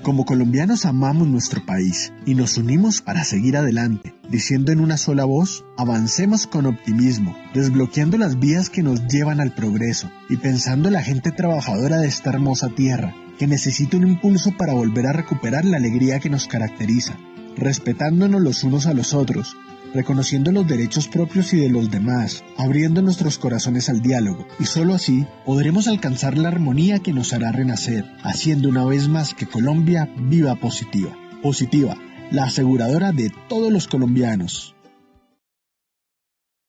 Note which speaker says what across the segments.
Speaker 1: Como colombianos amamos nuestro país y nos unimos para seguir adelante, diciendo en una sola voz, avancemos con optimismo, desbloqueando las vías que nos llevan al progreso y pensando en la gente trabajadora de esta hermosa tierra, que necesita un impulso para volver a recuperar la alegría que nos caracteriza, respetándonos los unos a los otros, reconociendo los derechos propios y de los demás, abriendo nuestros corazones al diálogo, y solo así podremos alcanzar la armonía que nos hará renacer, haciendo una vez más que Colombia viva positiva. Positiva, la aseguradora de todos los colombianos.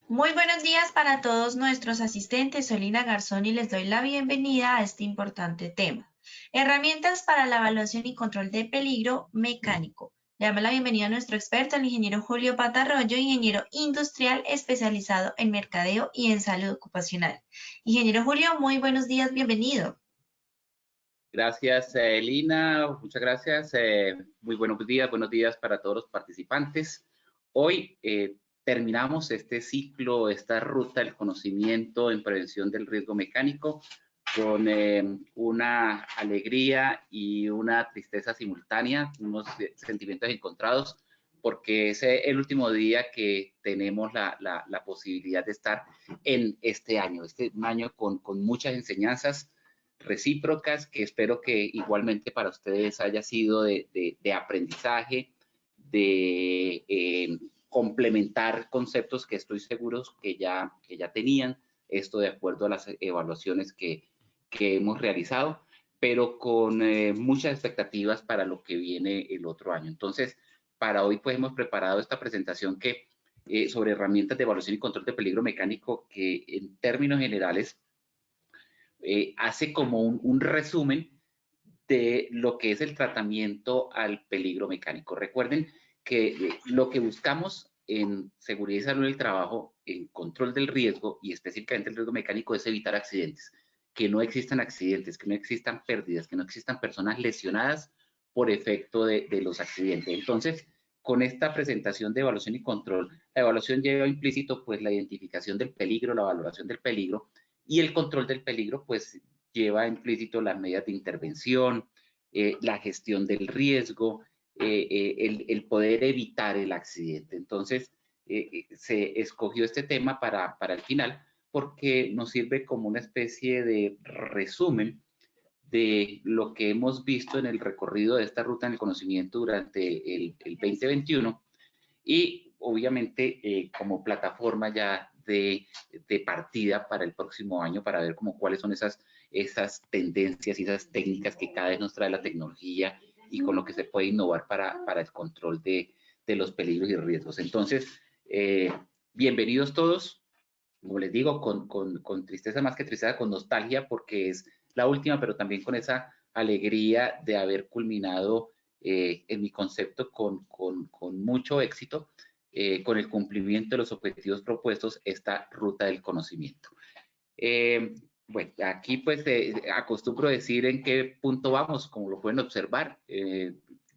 Speaker 2: Muy buenos días para todos nuestros asistentes. Soy Lina Garzón y les doy la bienvenida a este importante tema. Herramientas para la evaluación y control de peligro mecánico. Le damos la bienvenida a nuestro experto, el ingeniero Julio Patarroyo, ingeniero industrial especializado en mercadeo y en salud ocupacional. Ingeniero Julio, muy buenos días, bienvenido.
Speaker 3: Gracias, Lina, muchas gracias. Muy buenos días para todos los participantes. Hoy terminamos este ciclo, esta ruta del conocimiento en prevención del riesgo mecánico con una alegría y una tristeza simultánea, unos sentimientos encontrados, porque es el último día que tenemos la posibilidad de estar en este año con muchas enseñanzas recíprocas, que espero que igualmente para ustedes haya sido de aprendizaje, de complementar conceptos que estoy seguro que ya tenían, esto de acuerdo a las evaluaciones que hemos realizado, pero con muchas expectativas para lo que viene el otro año. Entonces, para hoy pues hemos preparado esta presentación sobre herramientas de evaluación y control de peligro mecánico, que en términos generales hace como un resumen de lo que es el tratamiento al peligro mecánico. Recuerden que lo que buscamos en seguridad y salud del trabajo, en control del riesgo y específicamente el riesgo mecánico, es evitar accidentes, que no existan accidentes, que no existan pérdidas, que no existan personas lesionadas por efecto de los accidentes. Entonces, con esta presentación de evaluación y control, la evaluación lleva implícito pues la identificación del peligro, la valoración del peligro, y el control del peligro pues lleva implícito las medidas de intervención, la gestión del riesgo, el poder evitar el accidente. Entonces, se escogió este tema para el final porque nos sirve como una especie de resumen de lo que hemos visto en el recorrido de esta ruta en el conocimiento durante el 2021 y obviamente como plataforma ya de partida para el próximo año, para ver como cuáles son esas tendencias y esas técnicas que cada vez nos trae la tecnología y con lo que se puede innovar para el control de los peligros y riesgos. Entonces, bienvenidos todos, como les digo, con tristeza, más que tristeza, con nostalgia, porque es la última, pero también con esa alegría de haber culminado en mi concepto con mucho éxito, con el cumplimiento de los objetivos propuestos, esta ruta del conocimiento. Bueno, aquí pues acostumbro decir en qué punto vamos, como lo pueden observar.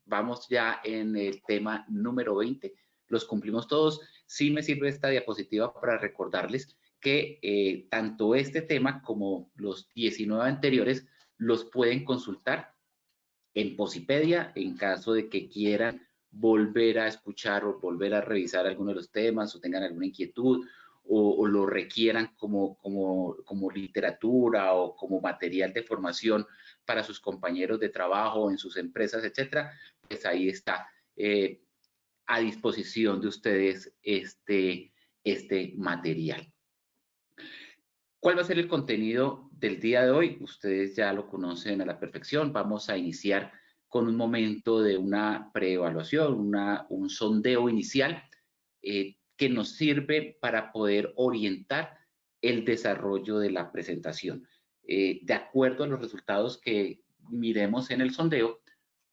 Speaker 3: Vamos ya en el tema número 20, los cumplimos todos. Sí me sirve esta diapositiva para recordarles que tanto este tema como los 19 anteriores los pueden consultar en Posipedia en caso de que quieran volver a escuchar o volver a revisar alguno de los temas o tengan alguna inquietud o lo requieran como literatura o como material de formación para sus compañeros de trabajo en sus empresas, etcétera, pues ahí está a disposición de ustedes este material. ¿Cuál va a ser el contenido del día de hoy? Ustedes ya lo conocen a la perfección. Vamos a iniciar con un momento de una preevaluación, un sondeo inicial que nos sirve para poder orientar el desarrollo de la presentación. De acuerdo a los resultados que miremos en el sondeo,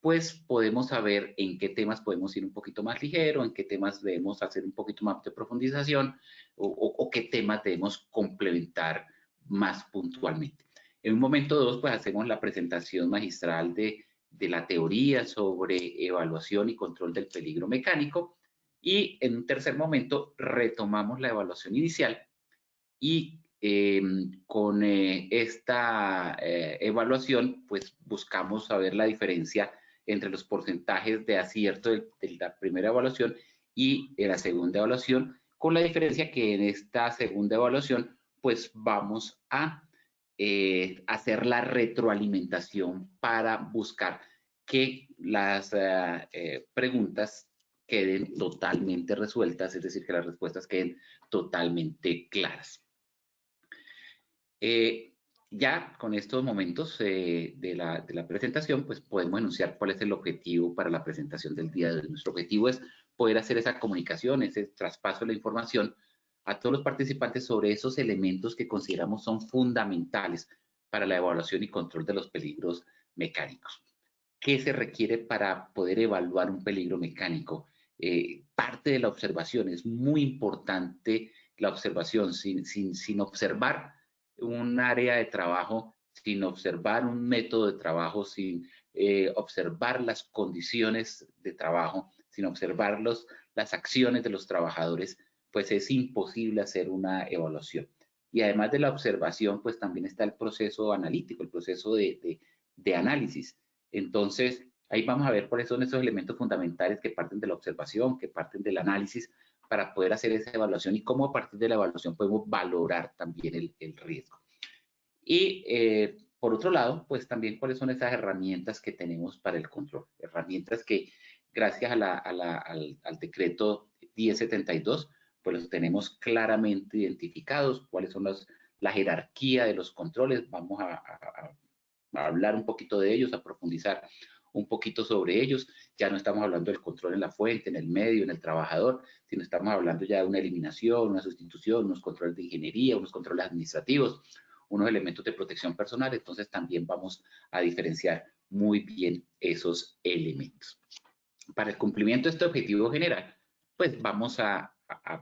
Speaker 3: pues podemos saber en qué temas podemos ir un poquito más ligero, en qué temas debemos hacer un poquito más de profundización o qué temas debemos complementar más puntualmente. En un momento 2, pues hacemos la presentación magistral de la teoría sobre evaluación y control del peligro mecánico y en un tercer momento retomamos la evaluación inicial y con esta evaluación pues buscamos saber la diferencia entre los porcentajes de acierto de la primera evaluación y de la segunda evaluación, con la diferencia que en esta segunda evaluación pues vamos a hacer la retroalimentación para buscar que las preguntas queden totalmente resueltas, es decir, que las respuestas queden totalmente claras. Ya con estos momentos de la presentación, pues podemos enunciar cuál es el objetivo para la presentación del día de hoy. Nuestro objetivo es poder hacer esa comunicación, ese traspaso de la información a todos los participantes sobre esos elementos que consideramos son fundamentales para la evaluación y control de los peligros mecánicos. ¿Qué se requiere para poder evaluar un peligro mecánico? Parte de la observación, es muy importante la observación. Sin observar un área de trabajo, sin observar un método de trabajo, sin observar las condiciones de trabajo, sin observar las acciones de los trabajadores, pues es imposible hacer una evaluación. Y además de la observación, pues también está el proceso analítico, el proceso de análisis. Entonces, ahí vamos a ver cuáles son esos elementos fundamentales que parten de la observación, que parten del análisis, para poder hacer esa evaluación y cómo a partir de la evaluación podemos valorar también el riesgo. Y por otro lado, pues también cuáles son esas herramientas que tenemos para el control. Herramientas que gracias al decreto 1072, pues los tenemos claramente identificados, cuáles son la jerarquía de los controles. Vamos a hablar un poquito de ellos, a profundizar un poquito sobre ellos. Ya no estamos hablando del control en la fuente, en el medio, en el trabajador, sino estamos hablando ya de una eliminación, una sustitución, unos controles de ingeniería, unos controles administrativos, unos elementos de protección personal. Entonces también vamos a diferenciar muy bien esos elementos. Para el cumplimiento de este objetivo general, pues vamos a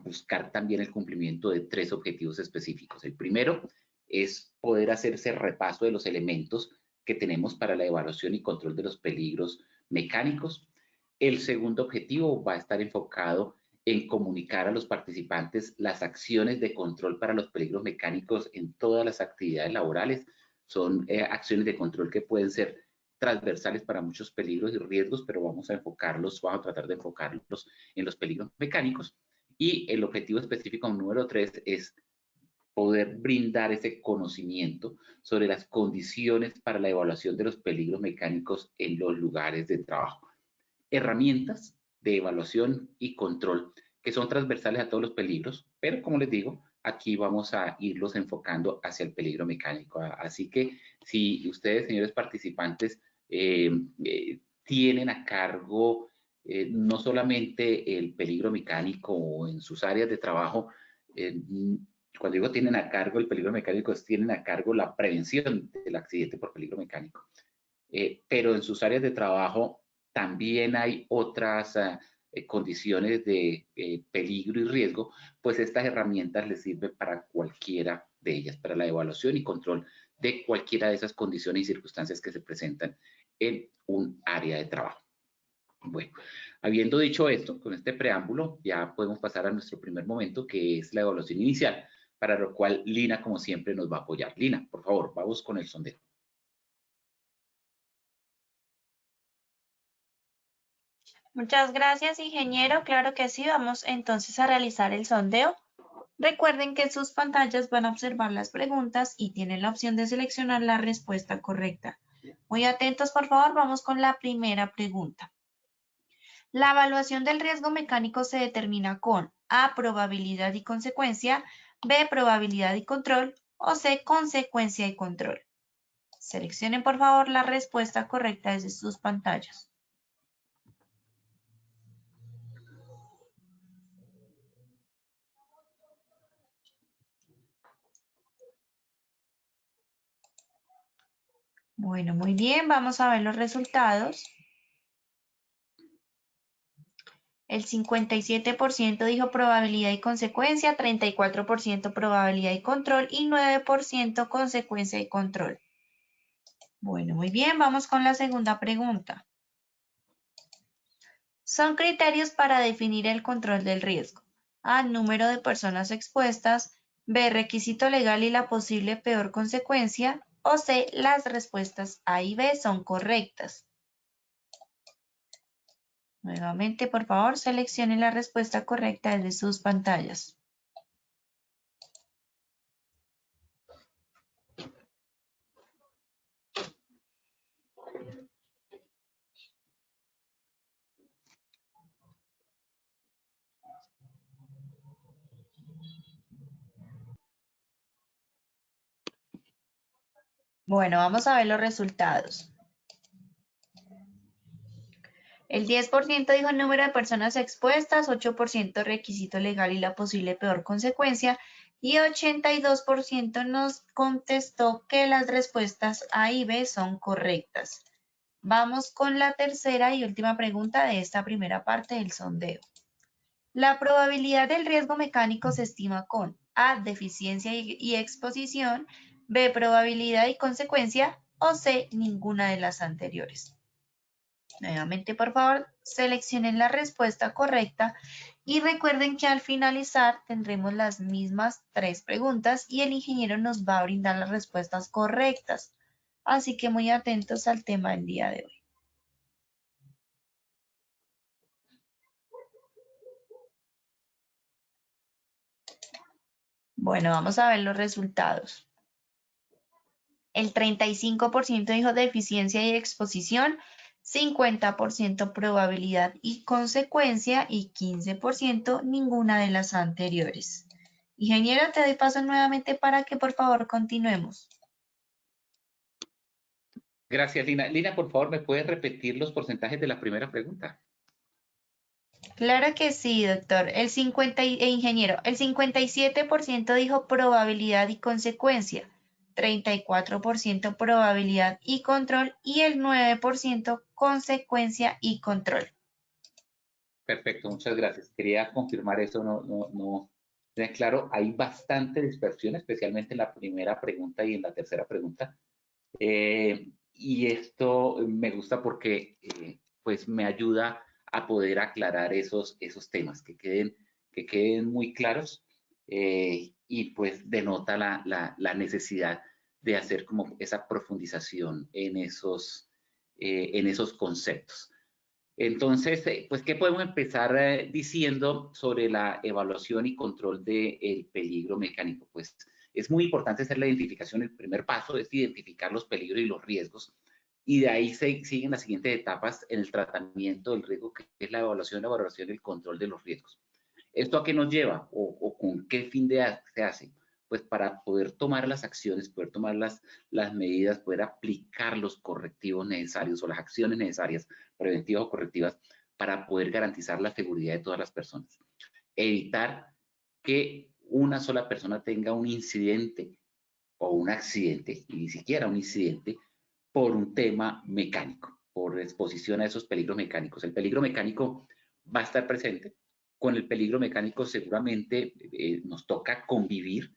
Speaker 3: buscar también el cumplimiento de 3 objetivos específicos. El primero es poder hacer ese repaso de los elementos que tenemos para la evaluación y control de los peligros mecánicos. El segundo objetivo va a estar enfocado en comunicar a los participantes las acciones de control para los peligros mecánicos en todas las actividades laborales. Son acciones de control que pueden ser transversales para muchos peligros y riesgos, pero vamos a tratar de enfocarlos en los peligros mecánicos. Y el objetivo específico número 3 es poder brindar ese conocimiento sobre las condiciones para la evaluación de los peligros mecánicos en los lugares de trabajo. Herramientas de evaluación y control que son transversales a todos los peligros, pero como les digo, aquí vamos a irlos enfocando hacia el peligro mecánico. Así que si ustedes, señores participantes, tienen a cargo no solamente el peligro mecánico o en sus áreas de trabajo, cuando digo tienen a cargo el peligro mecánico, tienen a cargo la prevención del accidente por peligro mecánico. Pero en sus áreas de trabajo también hay otras condiciones de peligro y riesgo, pues estas herramientas les sirven para cualquiera de ellas, para la evaluación y control de cualquiera de esas condiciones y circunstancias que se presentan en un área de trabajo. Bueno, habiendo dicho esto, con este preámbulo, ya podemos pasar a nuestro primer momento, que es la evaluación inicial, para lo cual Lina, como siempre, nos va a apoyar. Lina, por favor, vamos con el sondeo.
Speaker 2: Muchas gracias, ingeniero. Claro que sí, vamos entonces a realizar el sondeo. Recuerden que en sus pantallas van a observar las preguntas y tienen la opción de seleccionar la respuesta correcta. Muy atentos, por favor, vamos con la primera pregunta. La evaluación del riesgo mecánico se determina con A, probabilidad y consecuencia, B, probabilidad y control, o C, consecuencia y control. Seleccionen, por favor, la respuesta correcta desde sus pantallas. Bueno, muy bien, vamos a ver los resultados. El 57% dijo probabilidad y consecuencia, 34% probabilidad y control y 9% consecuencia y control. Bueno, muy bien, vamos con la segunda pregunta. Son criterios para definir el control del riesgo. A, número de personas expuestas. B, requisito legal y la posible peor consecuencia. O C, las respuestas A y B son correctas. Nuevamente, por favor, seleccionen la respuesta correcta desde sus pantallas. Bueno, vamos a ver los resultados. El 10% dijo el número de personas expuestas, 8% requisito legal y la posible peor consecuencia, y 82% nos contestó que las respuestas A y B son correctas. Vamos con la tercera y última pregunta de esta primera parte del sondeo. La probabilidad del riesgo mecánico se estima con A, deficiencia y exposición, B, probabilidad y consecuencia, o C, ninguna de las anteriores. Nuevamente, por favor, seleccionen la respuesta correcta y recuerden que al finalizar tendremos las mismas 3 preguntas y el ingeniero nos va a brindar las respuestas correctas. Así que muy atentos al tema del día de hoy. Bueno, vamos a ver los resultados. El 35% dijo deficiencia y exposición, 50% probabilidad y consecuencia y 15% ninguna de las anteriores. Ingeniero, te doy paso nuevamente para que por favor continuemos.
Speaker 3: Gracias, Lina. Lina, por favor, ¿me puedes repetir los porcentajes de la primera pregunta?
Speaker 2: Claro que sí, doctor. Ingeniero, el 57% dijo probabilidad y consecuencia, 34% probabilidad y control y el 9% consecuencia y control.
Speaker 3: Perfecto, muchas gracias. Quería confirmar eso, no. Claro, hay bastante dispersión, especialmente en la primera pregunta y en la tercera pregunta. Y esto me gusta porque pues me ayuda a poder aclarar esos temas, que queden muy claros y pues denota la necesidad de hacer como esa profundización en esos conceptos. Entonces, pues, ¿qué podemos empezar diciendo sobre la evaluación y control del peligro mecánico? Pues es muy importante hacer la identificación. El primer paso es identificar los peligros y los riesgos. Y de ahí siguen las siguientes etapas en el tratamiento del riesgo, que es la valoración y el control de los riesgos. ¿Esto a qué nos lleva o con qué fin se hace? Pues para poder tomar las acciones, poder tomar las medidas, poder aplicar los correctivos necesarios o las acciones necesarias, preventivas o correctivas, para poder garantizar la seguridad de todas las personas. Evitar que una sola persona tenga un incidente o un accidente, y ni siquiera un incidente, por un tema mecánico, por exposición a esos peligros mecánicos. El peligro mecánico va a estar presente. Con el peligro mecánico seguramente nos toca convivir,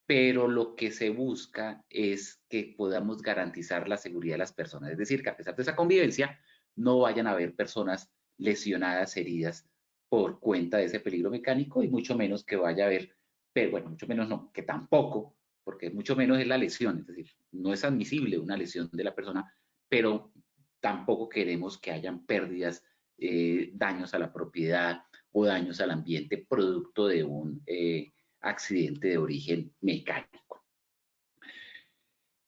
Speaker 3: pero lo que se busca es que podamos garantizar la seguridad de las personas. Es decir, que a pesar de esa convivencia, no vayan a haber personas lesionadas, heridas por cuenta de ese peligro mecánico y mucho menos que vaya a haber, pero bueno, mucho menos no, que tampoco, porque mucho menos es la lesión, es decir, no es admisible una lesión de la persona, pero tampoco queremos que hayan pérdidas, daños a la propiedad o daños al ambiente producto de un accidente de origen mecánico.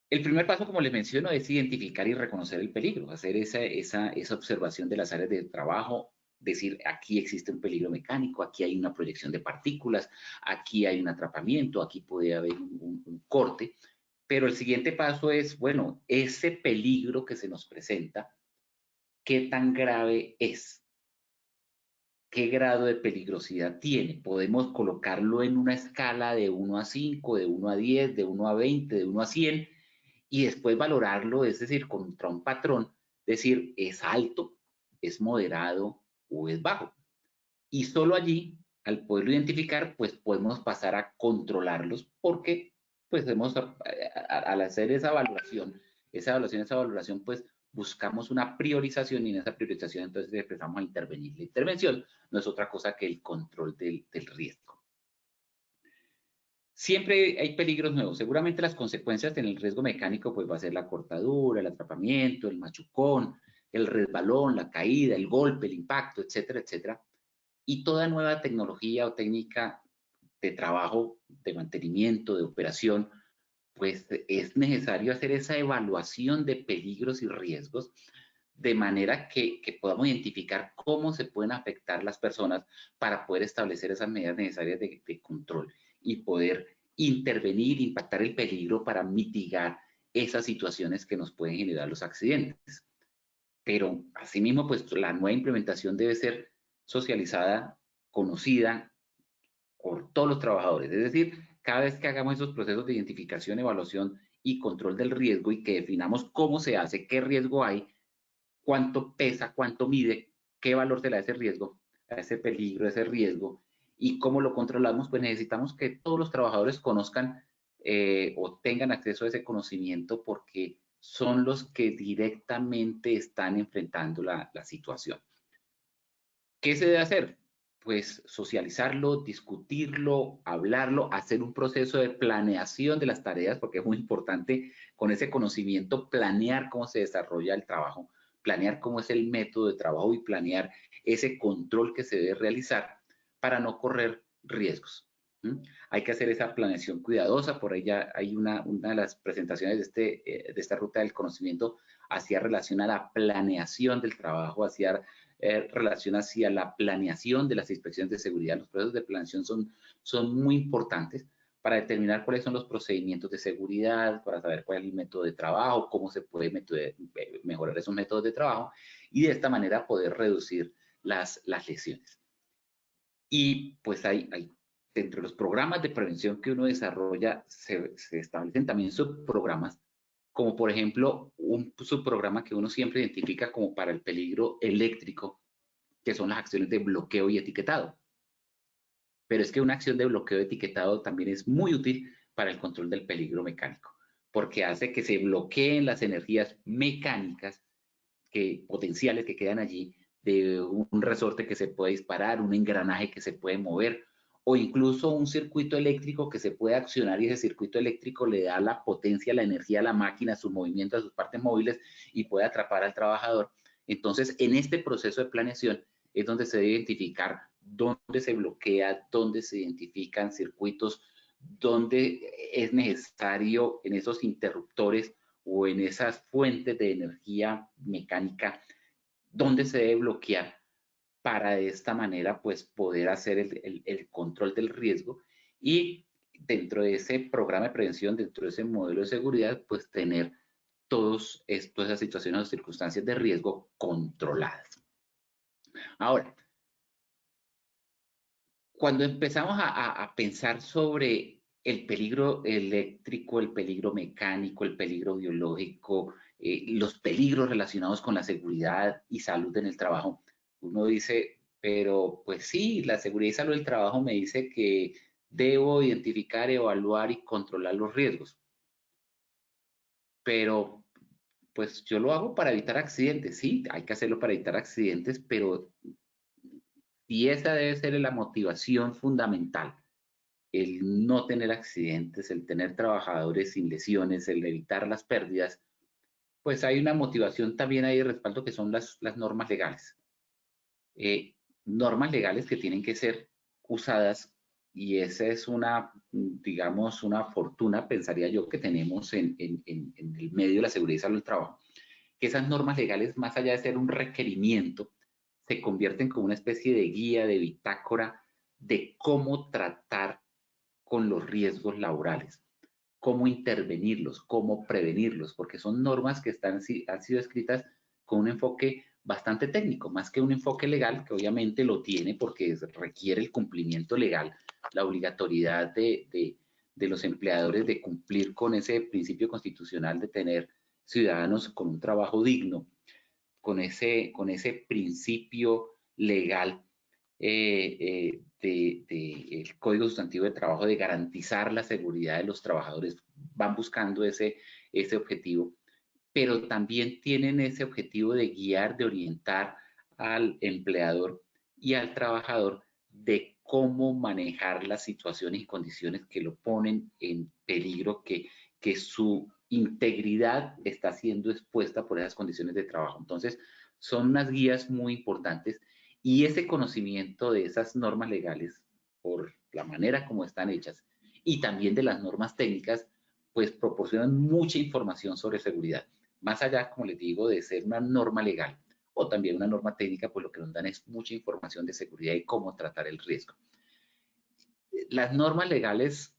Speaker 3: El primer paso, como les menciono, es identificar y reconocer el peligro, hacer esa observación de las áreas de trabajo, decir, aquí existe un peligro mecánico, aquí hay una proyección de partículas, aquí hay un atrapamiento, aquí puede haber un corte, pero el siguiente paso es, bueno, ese peligro que se nos presenta, ¿qué tan grave es? ¿Qué grado de peligrosidad tiene? Podemos colocarlo en una escala de 1 a 5, de 1 a 10, de 1 a 20, de 1 a 100, y después valorarlo, es decir, contra un patrón, decir, ¿es alto, es moderado o es bajo? Y solo allí, al poderlo identificar, pues podemos pasar a controlarlos porque, pues, al hacer esa valoración, pues, buscamos una priorización y en esa priorización entonces empezamos a intervenir. La intervención no es otra cosa que el control del riesgo. Siempre hay peligros nuevos. Seguramente las consecuencias en el riesgo mecánico pues va a ser la cortadura, el atrapamiento, el machucón, el resbalón, la caída, el golpe, el impacto, etcétera, etcétera. Y toda nueva tecnología o técnica de trabajo, de mantenimiento, de operación, pues es necesario hacer esa evaluación de peligros y riesgos de manera que podamos identificar cómo se pueden afectar las personas para poder establecer esas medidas necesarias de control y poder intervenir, impactar el peligro para mitigar esas situaciones que nos pueden generar los accidentes. Pero asimismo, pues la nueva implementación debe ser socializada, conocida por todos los trabajadores. Es decir, cada vez que hagamos esos procesos de identificación, evaluación y control del riesgo y que definamos cómo se hace, qué riesgo hay, cuánto pesa, cuánto mide, qué valor se le da a ese riesgo, a ese peligro, a ese riesgo y cómo lo controlamos, pues necesitamos que todos los trabajadores conozcan o tengan acceso a ese conocimiento porque son los que directamente están enfrentando la situación. ¿Qué se debe hacer? Pues socializarlo, discutirlo, hablarlo, hacer un proceso de planeación de las tareas, porque es muy importante con ese conocimiento planear cómo se desarrolla el trabajo, planear cómo es el método de trabajo y planear ese control que se debe realizar para no correr riesgos. Hay que hacer esa planeación cuidadosa, por ahí ya hay una de las presentaciones de esta ruta del conocimiento hacía relación a la planeación del trabajo, hacía relación hacia la planeación de las inspecciones de seguridad. Los procesos de planeación son muy importantes para determinar cuáles son los procedimientos de seguridad, para saber cuál es el método de trabajo, cómo se puede mejorar esos métodos de trabajo y de esta manera poder reducir las lesiones. Y pues hay dentro de los programas de prevención que uno desarrolla, se establecen también subprogramas, como por ejemplo un subprograma que uno siempre identifica como para el peligro eléctrico, que son las acciones de bloqueo y etiquetado. Pero es que una acción de bloqueo y etiquetado también es muy útil para el control del peligro mecánico, porque hace que se bloqueen las energías mecánicas potenciales que quedan allí de un resorte que se puede disparar, un engranaje que se puede mover o incluso un circuito eléctrico que se puede accionar y ese circuito eléctrico le da la potencia, la energía a la máquina, a su movimiento, a sus partes móviles y puede atrapar al trabajador. Entonces, en este proceso de planeación es donde se debe identificar dónde se bloquea, dónde se identifican circuitos, dónde es necesario en esos interruptores o en esas fuentes de energía mecánica, dónde se debe bloquear para de esta manera pues poder hacer el control del riesgo y dentro de ese programa de prevención, dentro de ese modelo de seguridad, pues tener todas esas situaciones o circunstancias de riesgo controladas. Ahora, cuando empezamos a pensar sobre el peligro eléctrico, el peligro mecánico, el peligro biológico, los peligros relacionados con la seguridad y salud en el trabajo, uno dice, pero pues sí, la seguridad y salud del trabajo me dice que debo identificar, evaluar y controlar los riesgos. Pero pues yo lo hago para evitar accidentes, sí, hay que hacerlo para evitar accidentes, pero si esa debe ser la motivación fundamental, el no tener accidentes, el tener trabajadores sin lesiones, el evitar las pérdidas, pues hay una motivación también ahí de respaldo que son las normas legales. Normas legales que tienen que ser usadas y esa es digamos, una fortuna, pensaría yo, que tenemos en el medio de la seguridad y salud del trabajo, que esas normas legales, más allá de ser un requerimiento, se convierten como una especie de guía, de bitácora de cómo tratar con los riesgos laborales, cómo intervenirlos, cómo prevenirlos, porque son normas que han sido escritas con un enfoque bastante técnico, más que un enfoque legal, que obviamente lo tiene porque requiere el cumplimiento legal, la obligatoriedad de los empleadores de cumplir con ese principio constitucional de tener ciudadanos con un trabajo digno, con ese principio legal el Código Sustantivo de Trabajo de garantizar la seguridad de los trabajadores, van buscando ese objetivo, pero también tienen ese objetivo de guiar, de orientar al empleador y al trabajador de cómo manejar las situaciones y condiciones que lo ponen en peligro, que su integridad está siendo expuesta por esas condiciones de trabajo. Entonces, son unas guías muy importantes y ese conocimiento de esas normas legales, por la manera como están hechas, y también de las normas técnicas, pues proporcionan mucha información sobre seguridad. Más allá, como les digo, de ser una norma legal o también una norma técnica, pues lo que nos dan es mucha información de seguridad y cómo tratar el riesgo. Las normas legales,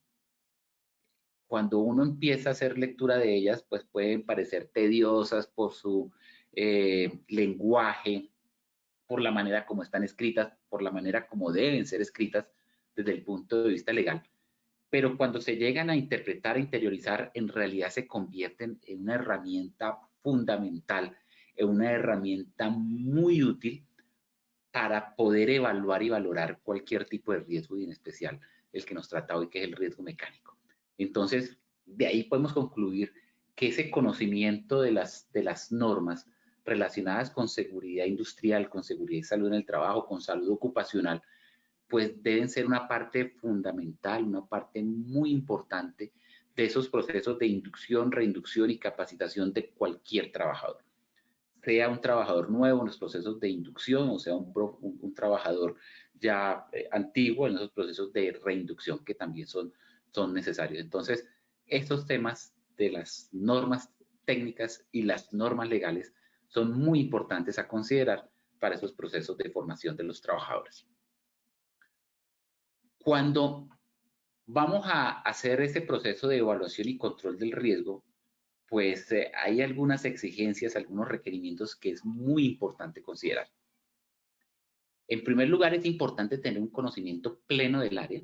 Speaker 3: cuando uno empieza a hacer lectura de ellas, pues pueden parecer tediosas por su lenguaje, por la manera como están escritas, por la manera como deben ser escritas desde el punto de vista legal. Pero cuando se llegan a interpretar, a interiorizar, en realidad se convierten en una herramienta fundamental, en una herramienta muy útil para poder evaluar y valorar cualquier tipo de riesgo y en especial el que nos trata hoy, que es el riesgo mecánico. Entonces, de ahí podemos concluir que ese conocimiento de las normas relacionadas con seguridad industrial, con seguridad y salud en el trabajo, con salud ocupacional, pues deben ser una parte fundamental, una parte muy importante de esos procesos de inducción, reinducción y capacitación de cualquier trabajador. Sea un trabajador nuevo en los procesos de inducción o sea un trabajador ya antiguo en esos procesos de reinducción que también son necesarios. Entonces, estos temas de las normas técnicas y las normas legales son muy importantes a considerar para esos procesos de formación de los trabajadores. Cuando vamos a hacer ese proceso de evaluación y control del riesgo, pues hay algunas exigencias, algunos requerimientos que es muy importante considerar. En primer lugar, es importante tener un conocimiento pleno del área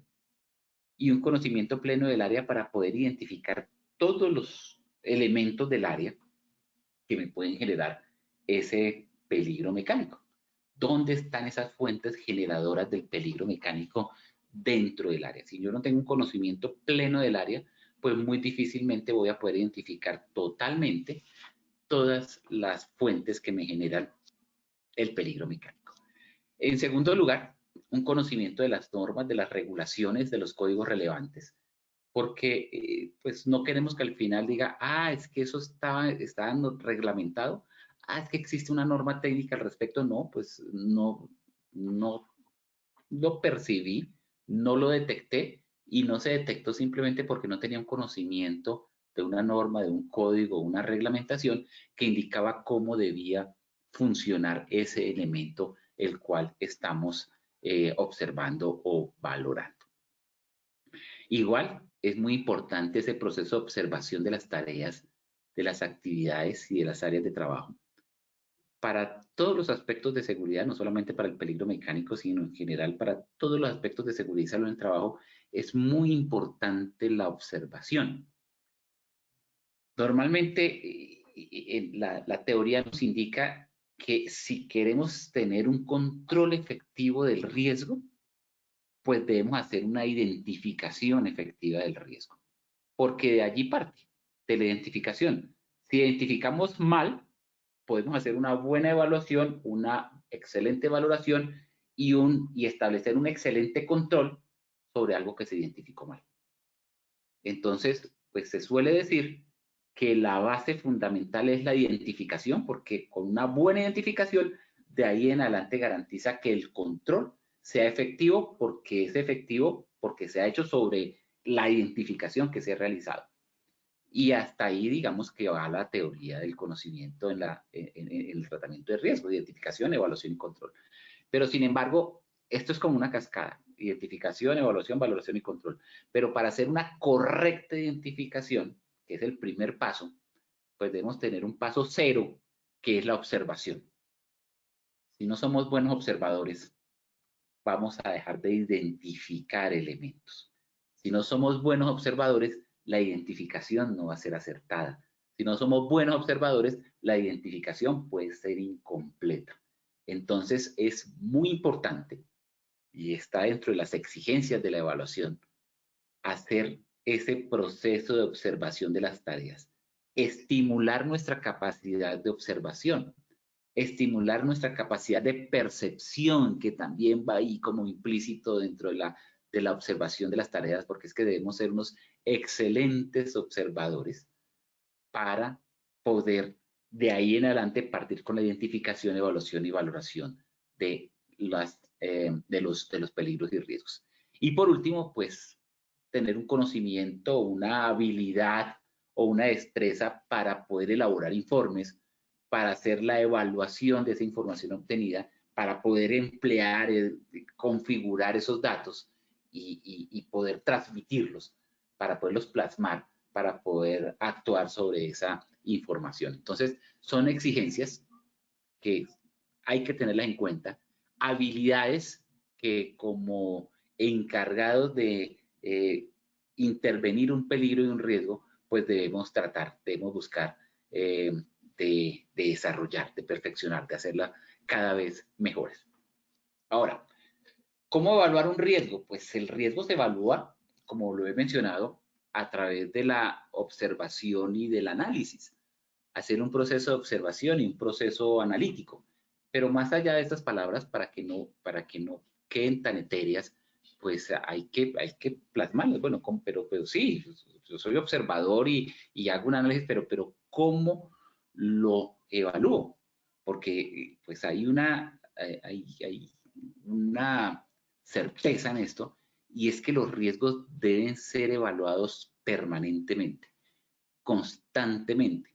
Speaker 3: y un conocimiento pleno del área para poder identificar todos los elementos del área que me pueden generar ese peligro mecánico. ¿Dónde están esas fuentes generadoras del peligro mecánico dentro del área? Si yo no tengo un conocimiento pleno del área, pues muy difícilmente voy a poder identificar totalmente todas las fuentes que me generan el peligro mecánico. En segundo lugar, un conocimiento de las normas, de las regulaciones, de los códigos relevantes, porque pues no queremos que al final diga, es que eso está reglamentado, es que existe una norma técnica al respecto. No, pues no lo percibí, no lo detecté y no se detectó simplemente porque no tenía un conocimiento de una norma, de un código, una reglamentación que indicaba cómo debía funcionar ese elemento el cual estamos observando o valorando. Igual es muy importante ese proceso de observación de las tareas, de las actividades y de las áreas de trabajo para todos los aspectos de seguridad, no solamente para el peligro mecánico, sino en general para todos los aspectos de seguridad y salud en el trabajo, es muy importante la observación. Normalmente la teoría nos indica que si queremos tener un control efectivo del riesgo, pues debemos hacer una identificación efectiva del riesgo, porque de allí parte, de la identificación. Si identificamos mal, podemos hacer una buena evaluación, una excelente valoración y establecer un excelente control sobre algo que se identificó mal. Entonces, pues se suele decir que la base fundamental es la identificación, porque con una buena identificación, de ahí en adelante garantiza que el control sea efectivo, porque es efectivo porque se ha hecho sobre la identificación que se ha realizado. Y hasta ahí, digamos que va la teoría del conocimiento en el tratamiento de riesgo, identificación, evaluación y control. Pero sin embargo, esto es como una cascada: identificación, evaluación, valoración y control. Pero para hacer una correcta identificación, que es el primer paso, pues debemos tener un paso cero, que es la observación. Si no somos buenos observadores, vamos a dejar de identificar elementos. Si no somos buenos observadores, la identificación no va a ser acertada. Si no somos buenos observadores, la identificación puede ser incompleta. Entonces es muy importante, y está dentro de las exigencias de la evaluación, hacer ese proceso de observación de las tareas, estimular nuestra capacidad de observación, estimular nuestra capacidad de percepción, que también va ahí como implícito dentro de la observación de las tareas, porque es que debemos ser unos excelentes observadores para poder de ahí en adelante partir con la identificación, evaluación y valoración de los peligros y riesgos. Y por último, pues tener un conocimiento, una habilidad o una destreza para poder elaborar informes, para hacer la evaluación de esa información obtenida, para poder emplear, configurar esos datos y poder transmitirlos, para poderlos plasmar, para poder actuar sobre esa información. Entonces, son exigencias que hay que tenerlas en cuenta, habilidades que como encargados de intervenir un peligro y un riesgo, pues debemos tratar, debemos buscar de desarrollar, de perfeccionar, de hacerla cada vez mejores. Ahora, ¿cómo evaluar un riesgo? Pues el riesgo se evalúa, como lo he mencionado, a través de la observación y del análisis. Hacer un proceso de observación y un proceso analítico. Pero más allá de estas palabras, para que no queden tan etéreas, pues hay que plasmarlas. Bueno, pero sí, yo soy observador y hago un análisis, pero ¿cómo lo evalúo? Porque pues hay una certeza en esto, y es que los riesgos deben ser evaluados permanentemente, constantemente.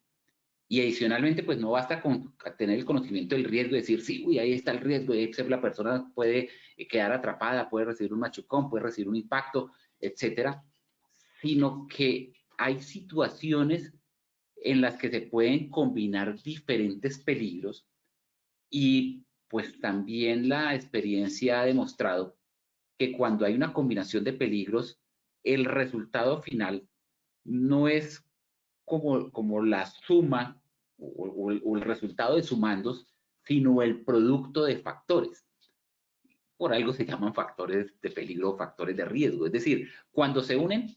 Speaker 3: Y adicionalmente, pues no basta con tener el conocimiento del riesgo y decir, sí, uy, ahí está el riesgo, y la persona puede quedar atrapada, puede recibir un machucón, puede recibir un impacto, etcétera, sino que hay situaciones en las que se pueden combinar diferentes peligros, y pues también la experiencia ha demostrado que cuando hay una combinación de peligros, el resultado final no es como la suma o el resultado de sumandos, sino el producto de factores. Por algo se llaman factores de peligro o factores de riesgo. Es decir, cuando se unen,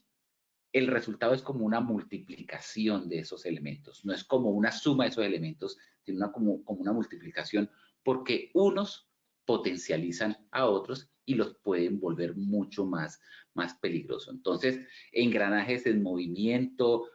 Speaker 3: el resultado es como una multiplicación de esos elementos. No es como una suma de esos elementos, sino como una multiplicación, porque unos potencializan a otros y los pueden volver mucho más peligrosos. Entonces, engranajes en movimiento,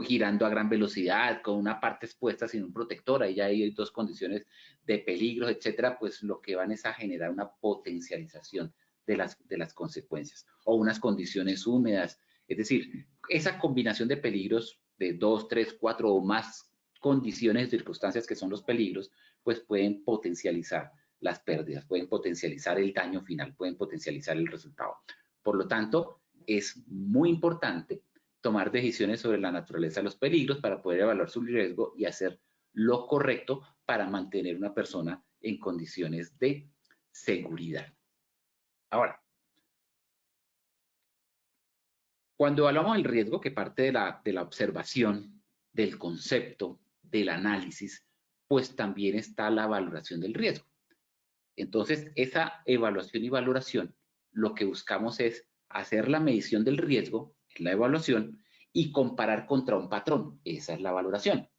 Speaker 3: girando a gran velocidad, con una parte expuesta sin un protector, ahí ya hay dos condiciones de peligro, etcétera, pues lo que van es a generar una potencialización de las consecuencias, o unas condiciones húmedas. Es decir, esa combinación de peligros de 2, 3, 4 o más condiciones, circunstancias que son los peligros, pues pueden potencializar las pérdidas, pueden potencializar el daño final, pueden potencializar el resultado. Por lo tanto, es muy importante tomar decisiones sobre la naturaleza de los peligros para poder evaluar su riesgo y hacer lo correcto para mantener una persona en condiciones de seguridad. Ahora, cuando evaluamos el riesgo, que parte de la observación, del concepto, del análisis, pues también está la valoración del riesgo. Entonces, esa evaluación y valoración, lo que buscamos es hacer la medición del riesgo, la evaluación, y comparar contra un patrón. Esa es la valoración.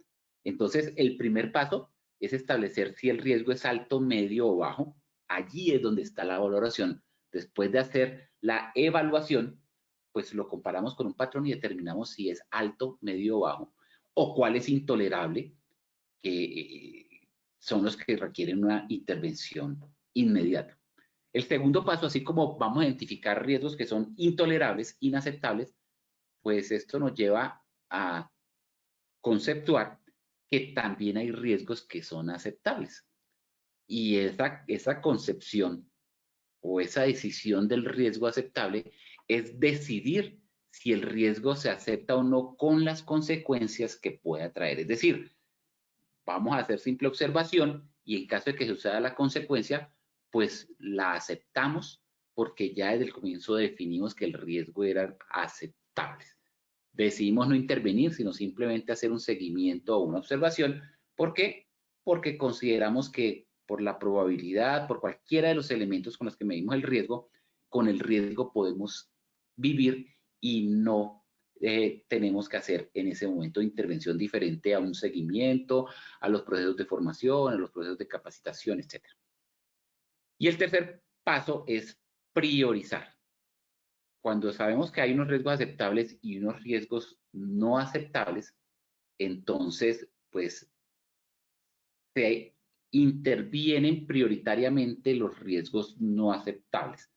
Speaker 3: Entonces, el primer paso es establecer si el riesgo es alto, medio o bajo. Allí es donde está la valoración. Después de hacer la evaluación, pues lo comparamos con un patrón y determinamos si es alto, medio o bajo, o cuál es intolerable, que son los que requieren una intervención inmediata. El segundo paso, así como vamos a identificar riesgos que son intolerables, inaceptables, pues esto nos lleva a conceptuar que también hay riesgos que son aceptables. Y esa concepción o esa decisión del riesgo aceptable es decidir si el riesgo se acepta o no con las consecuencias que pueda traer. Es decir, vamos a hacer simple observación y en caso de que suceda la consecuencia, pues la aceptamos porque ya desde el comienzo definimos que el riesgo era aceptable. Decidimos no intervenir, sino simplemente hacer un seguimiento o una observación. ¿Por qué? Porque consideramos que por la probabilidad, por cualquiera de los elementos con los que medimos el riesgo, con el riesgo podemos vivir y no tenemos que hacer en ese momento intervención diferente a un seguimiento, a los procesos de formación, a los procesos de capacitación, etc. Y el tercer paso es priorizar. Cuando sabemos que hay unos riesgos aceptables y unos riesgos no aceptables, entonces pues se intervienen prioritariamente los riesgos no aceptables,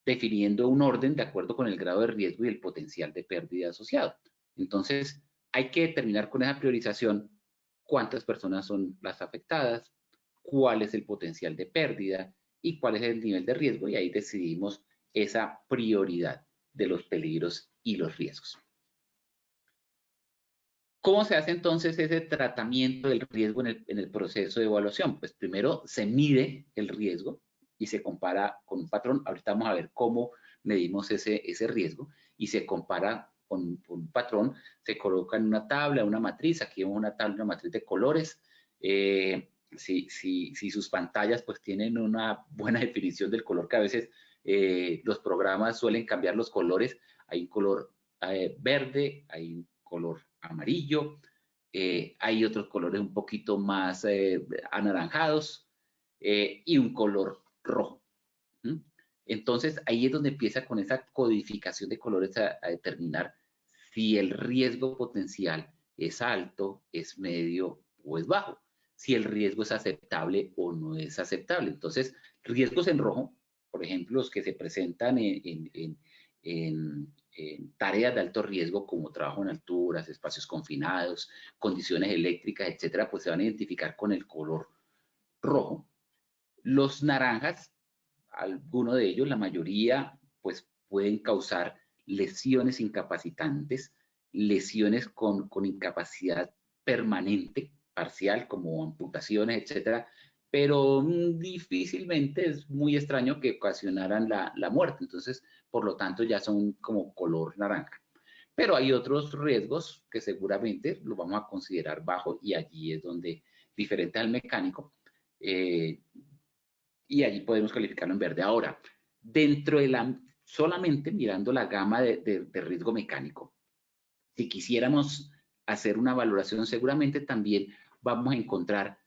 Speaker 3: definiendo un orden de acuerdo con el grado de riesgo y el potencial de pérdida asociado. Entonces, hay que determinar con esa priorización cuántas personas son las afectadas, cuál es el potencial de pérdida y cuál es el nivel de riesgo, y ahí decidimos esa prioridad de los peligros y los riesgos. ¿Cómo se hace entonces ese tratamiento del riesgo en el proceso de evaluación? Pues primero se mide el riesgo y se compara con un patrón. Ahorita vamos a ver cómo medimos ese riesgo y se compara con un patrón. Se coloca en una tabla, una matriz. Aquí vemos una tabla, una matriz de colores. Si sus pantallas pues tienen una buena definición del color, que a veces los programas suelen cambiar los colores. Hay un color verde, hay un color amarillo, hay otros colores un poquito más anaranjados y un color rojo. ¿Mm? Entonces ahí es donde empieza con esa codificación de colores a determinar si el riesgo potencial es alto, es medio o es bajo, si el riesgo es aceptable o no es aceptable. Entonces, riesgos en rojo, por ejemplo, los que se presentan en tareas de alto riesgo como trabajo en alturas, espacios confinados, condiciones eléctricas, etcétera, pues se van a identificar con el color rojo. Los naranjas, algunos de ellos, la mayoría, pues pueden causar lesiones incapacitantes, lesiones con incapacidad permanente, parcial, como amputaciones, etcétera, pero difícilmente, es muy extraño que ocasionaran la muerte. Entonces, por lo tanto, ya son como color naranja. Pero hay otros riesgos que seguramente los vamos a considerar bajo, y allí es donde, diferente al mecánico, y allí podemos calificarlo en verde. Ahora, dentro de solamente mirando la gama de riesgo mecánico, si quisiéramos hacer una valoración, seguramente también vamos a encontrar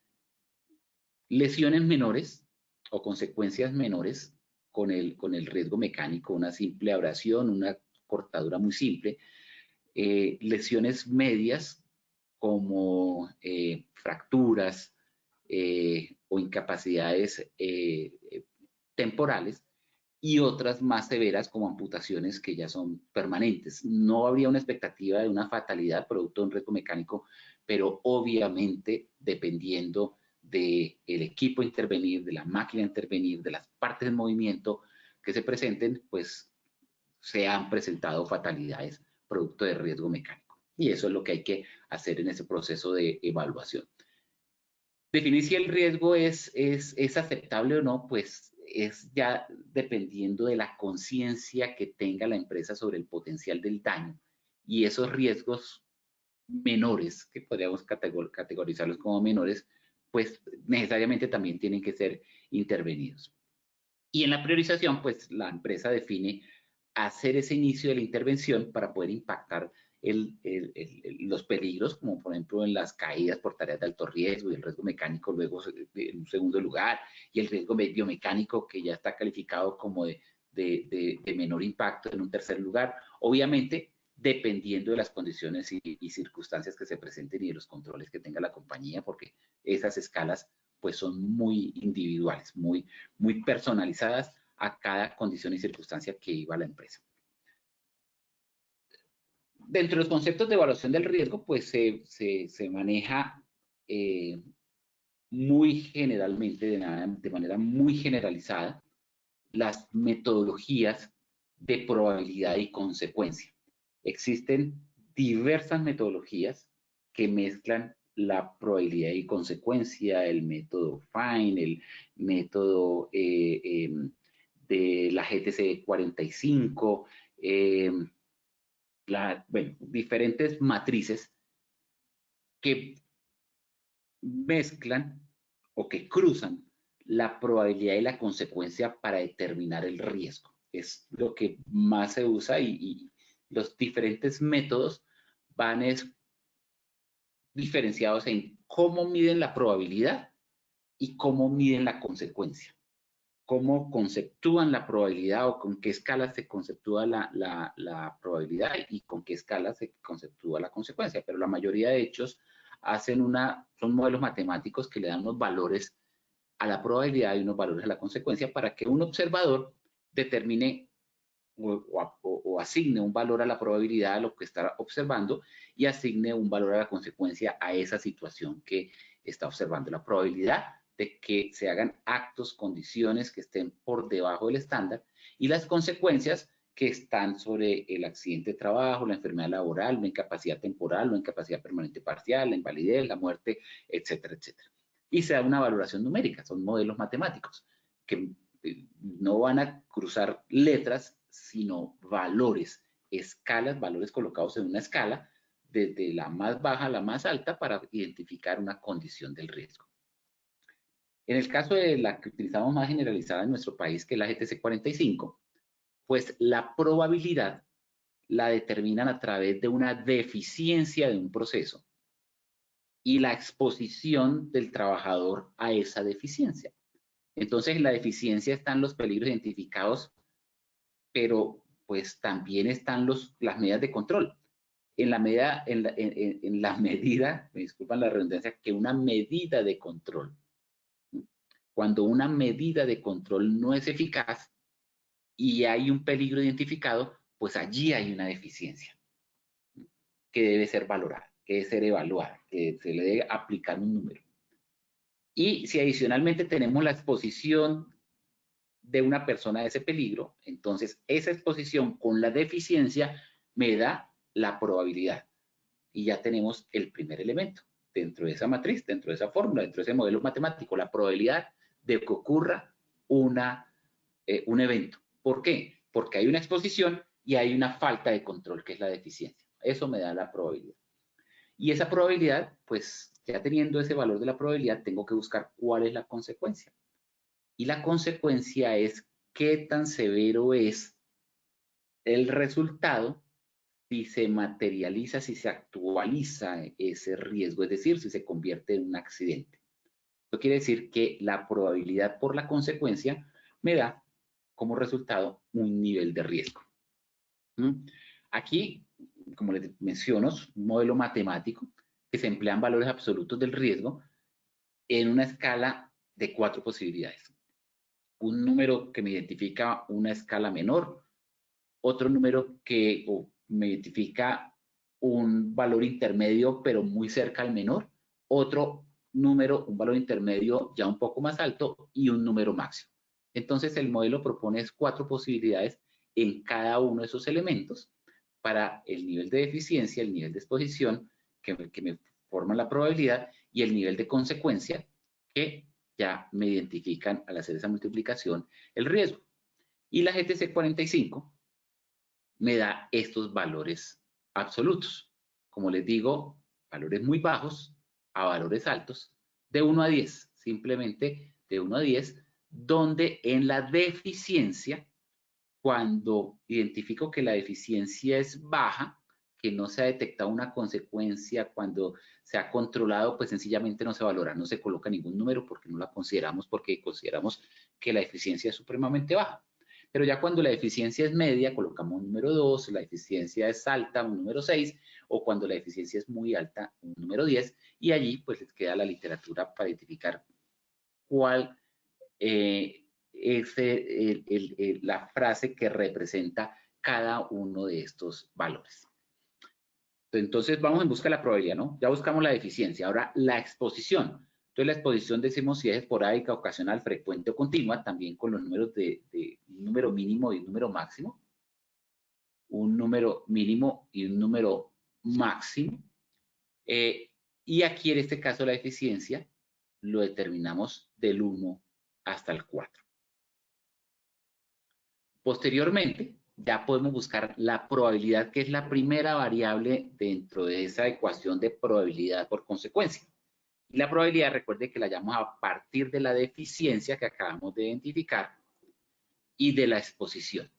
Speaker 3: lesiones menores o consecuencias menores con el riesgo mecánico, una simple abrasión, una cortadura muy simple, lesiones medias como fracturas o incapacidades temporales, y otras más severas como amputaciones que ya son permanentes. No habría una expectativa de una fatalidad producto de un riesgo mecánico, pero obviamente dependiendo del equipo a intervenir, de la máquina a intervenir, de las partes en movimiento que se presenten, pues se han presentado fatalidades producto de riesgo mecánico. Y eso es lo que hay que hacer en ese proceso de evaluación. Definir si el riesgo es aceptable o no, pues es ya dependiendo de la conciencia que tenga la empresa sobre el potencial del daño, y esos riesgos menores, que podríamos categorizarlos como menores, pues necesariamente también tienen que ser intervenidos. Y en la priorización, pues la empresa define hacer ese inicio de la intervención para poder impactar los peligros, como por ejemplo en las caídas por tareas de alto riesgo, y el riesgo mecánico luego en un segundo lugar, y el riesgo biomecánico, que ya está calificado como de menor impacto, en un tercer lugar. Obviamente, dependiendo de las condiciones y circunstancias que se presenten y de los controles que tenga la compañía, porque esas escalas pues son muy individuales, muy personalizadas a cada condición y circunstancia que iba la empresa. Dentro de los conceptos de evaluación del riesgo, pues se maneja muy generalmente, de manera muy generalizada, las metodologías de probabilidad y consecuencia. Existen diversas metodologías que mezclan la probabilidad y consecuencia, el método FINE, el método de la GTC 45, bueno, diferentes matrices que mezclan o que cruzan la probabilidad y la consecuencia para determinar el riesgo. Es lo que más se usa, y los diferentes métodos van diferenciados en cómo miden la probabilidad y cómo miden la consecuencia. Cómo conceptúan la probabilidad, o con qué escala se conceptúa la probabilidad y con qué escala se conceptúa la consecuencia. Pero la mayoría de hechos son modelos matemáticos que le dan unos valores a la probabilidad y unos valores a la consecuencia para que un observador determine o asigne un valor a la probabilidad a lo que está observando y asigne un valor a la consecuencia a esa situación que está observando. La probabilidad de que se hagan actos, condiciones que estén por debajo del estándar y las consecuencias que están sobre el accidente de trabajo, la enfermedad laboral, la incapacidad temporal, la incapacidad permanente parcial, la invalidez, la muerte, etcétera, etcétera. Y se da una valoración numérica, son modelos matemáticos que no van a cruzar letras, sino valores, escalas, valores colocados en una escala desde la más baja a la más alta para identificar una condición del riesgo. En el caso de la que utilizamos más generalizada en nuestro país, que es la GTC 45, pues la probabilidad la determinan a través de una deficiencia de un proceso y la exposición del trabajador a esa deficiencia. Entonces, en la deficiencia están los peligros identificados, pero pues también están las medidas de control. En la medida, me disculpan la redundancia, que una medida de control. Cuando una medida de control no es eficaz y hay un peligro identificado, pues allí hay una deficiencia que debe ser valorada, que debe ser evaluada, que se le debe aplicar un número. Y si adicionalmente tenemos la exposición de una persona a ese peligro, entonces esa exposición con la deficiencia me da la probabilidad. Y ya tenemos el primer elemento dentro de esa matriz, dentro de esa fórmula, dentro de ese modelo matemático, la probabilidad de que ocurra un evento. ¿Por qué? Porque hay una exposición y hay una falta de control, que es la deficiencia. Eso me da la probabilidad. Y esa probabilidad, pues ya teniendo ese valor de la probabilidad, tengo que buscar cuál es la consecuencia. Y la consecuencia es qué tan severo es el resultado si se materializa, si se actualiza ese riesgo, es decir, si se convierte en un accidente. Esto quiere decir que la probabilidad por la consecuencia me da como resultado un nivel de riesgo. Aquí, como les menciono, es un modelo matemático que se emplean valores absolutos del riesgo en una escala de 4 posibilidades. Un número que me identifica una escala menor, otro número que me identifica un valor intermedio pero muy cerca al menor, otro número, un valor intermedio ya un poco más alto y un número máximo. Entonces el modelo propone 4 posibilidades en cada uno de esos elementos para el nivel de deficiencia, el nivel de exposición que me forman la probabilidad y el nivel de consecuencia que ya me identifican al hacer esa multiplicación el riesgo. Y la GTC 45 me da estos valores absolutos. Como les digo, valores muy bajos a valores altos, de 1 a 10, simplemente de 1 a 10, donde en la deficiencia, cuando identifico que la deficiencia es baja, que no se ha detectado una consecuencia, cuando se ha controlado, pues sencillamente no se valora, no se coloca ningún número porque no la consideramos, porque consideramos que la eficiencia es supremamente baja. Pero ya cuando la eficiencia es media, colocamos un número 2, la eficiencia es alta, un número 6, o cuando la eficiencia es muy alta, un número 10, y allí pues les queda la literatura para identificar cuál es la frase que representa cada uno de estos valores. Entonces vamos en busca de la probabilidad, ¿no? Ya buscamos la deficiencia. Ahora la exposición. Entonces la exposición decimos si es esporádica, ocasional, frecuente o continua, también con los números de un número mínimo y un número máximo. Un número mínimo y un número máximo. Y aquí en este caso la eficiencia lo determinamos del 1 hasta el 4. Posteriormente, ya podemos buscar la probabilidad, que es la primera variable dentro de esa ecuación de probabilidad por consecuencia. Y la probabilidad, recuerde que la llamamos a partir de la deficiencia que acabamos de identificar y de la exposición.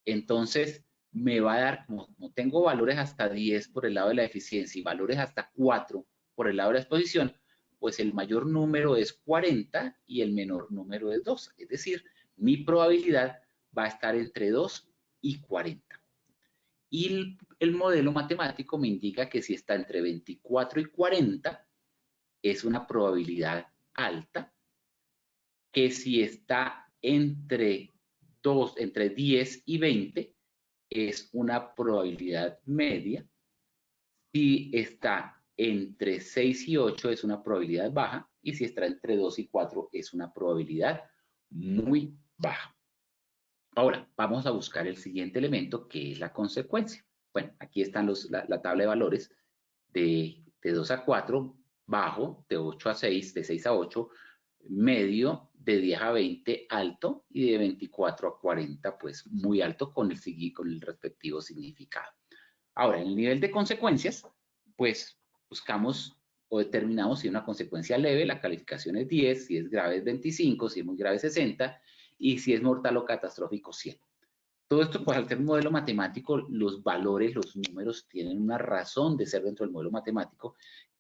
Speaker 3: Entonces, me va a dar, como tengo valores hasta 10 por el lado de la eficiencia y valores hasta 4 por el lado de la exposición, pues el mayor número es 40 y el menor número es 2. Es decir, mi probabilidad va a estar entre 2 y 40. Y el modelo matemático me indica que si está entre 24 y 40, es una probabilidad alta, que si está entre 10 y 20 es una probabilidad media, si está entre 6 y 8 es una probabilidad baja, y si está entre 2 y 4 es una probabilidad muy baja. Ahora, vamos a buscar el siguiente elemento, que es la consecuencia. Bueno, aquí están la tabla de valores de 2 a 4, bajo, de 8 a 6, de 6 a 8, medio, de 10 a 20, alto, y de 24 a 40, pues muy alto con el respectivo significado. Ahora, en el nivel de consecuencias, pues buscamos o determinamos si una consecuencia leve, la calificación es 10, si es grave es 25, si es muy grave 60, y si es mortal o catastrófico 100. Todo esto, pues al ser un modelo matemático, los valores, los números tienen una razón de ser dentro del modelo matemático,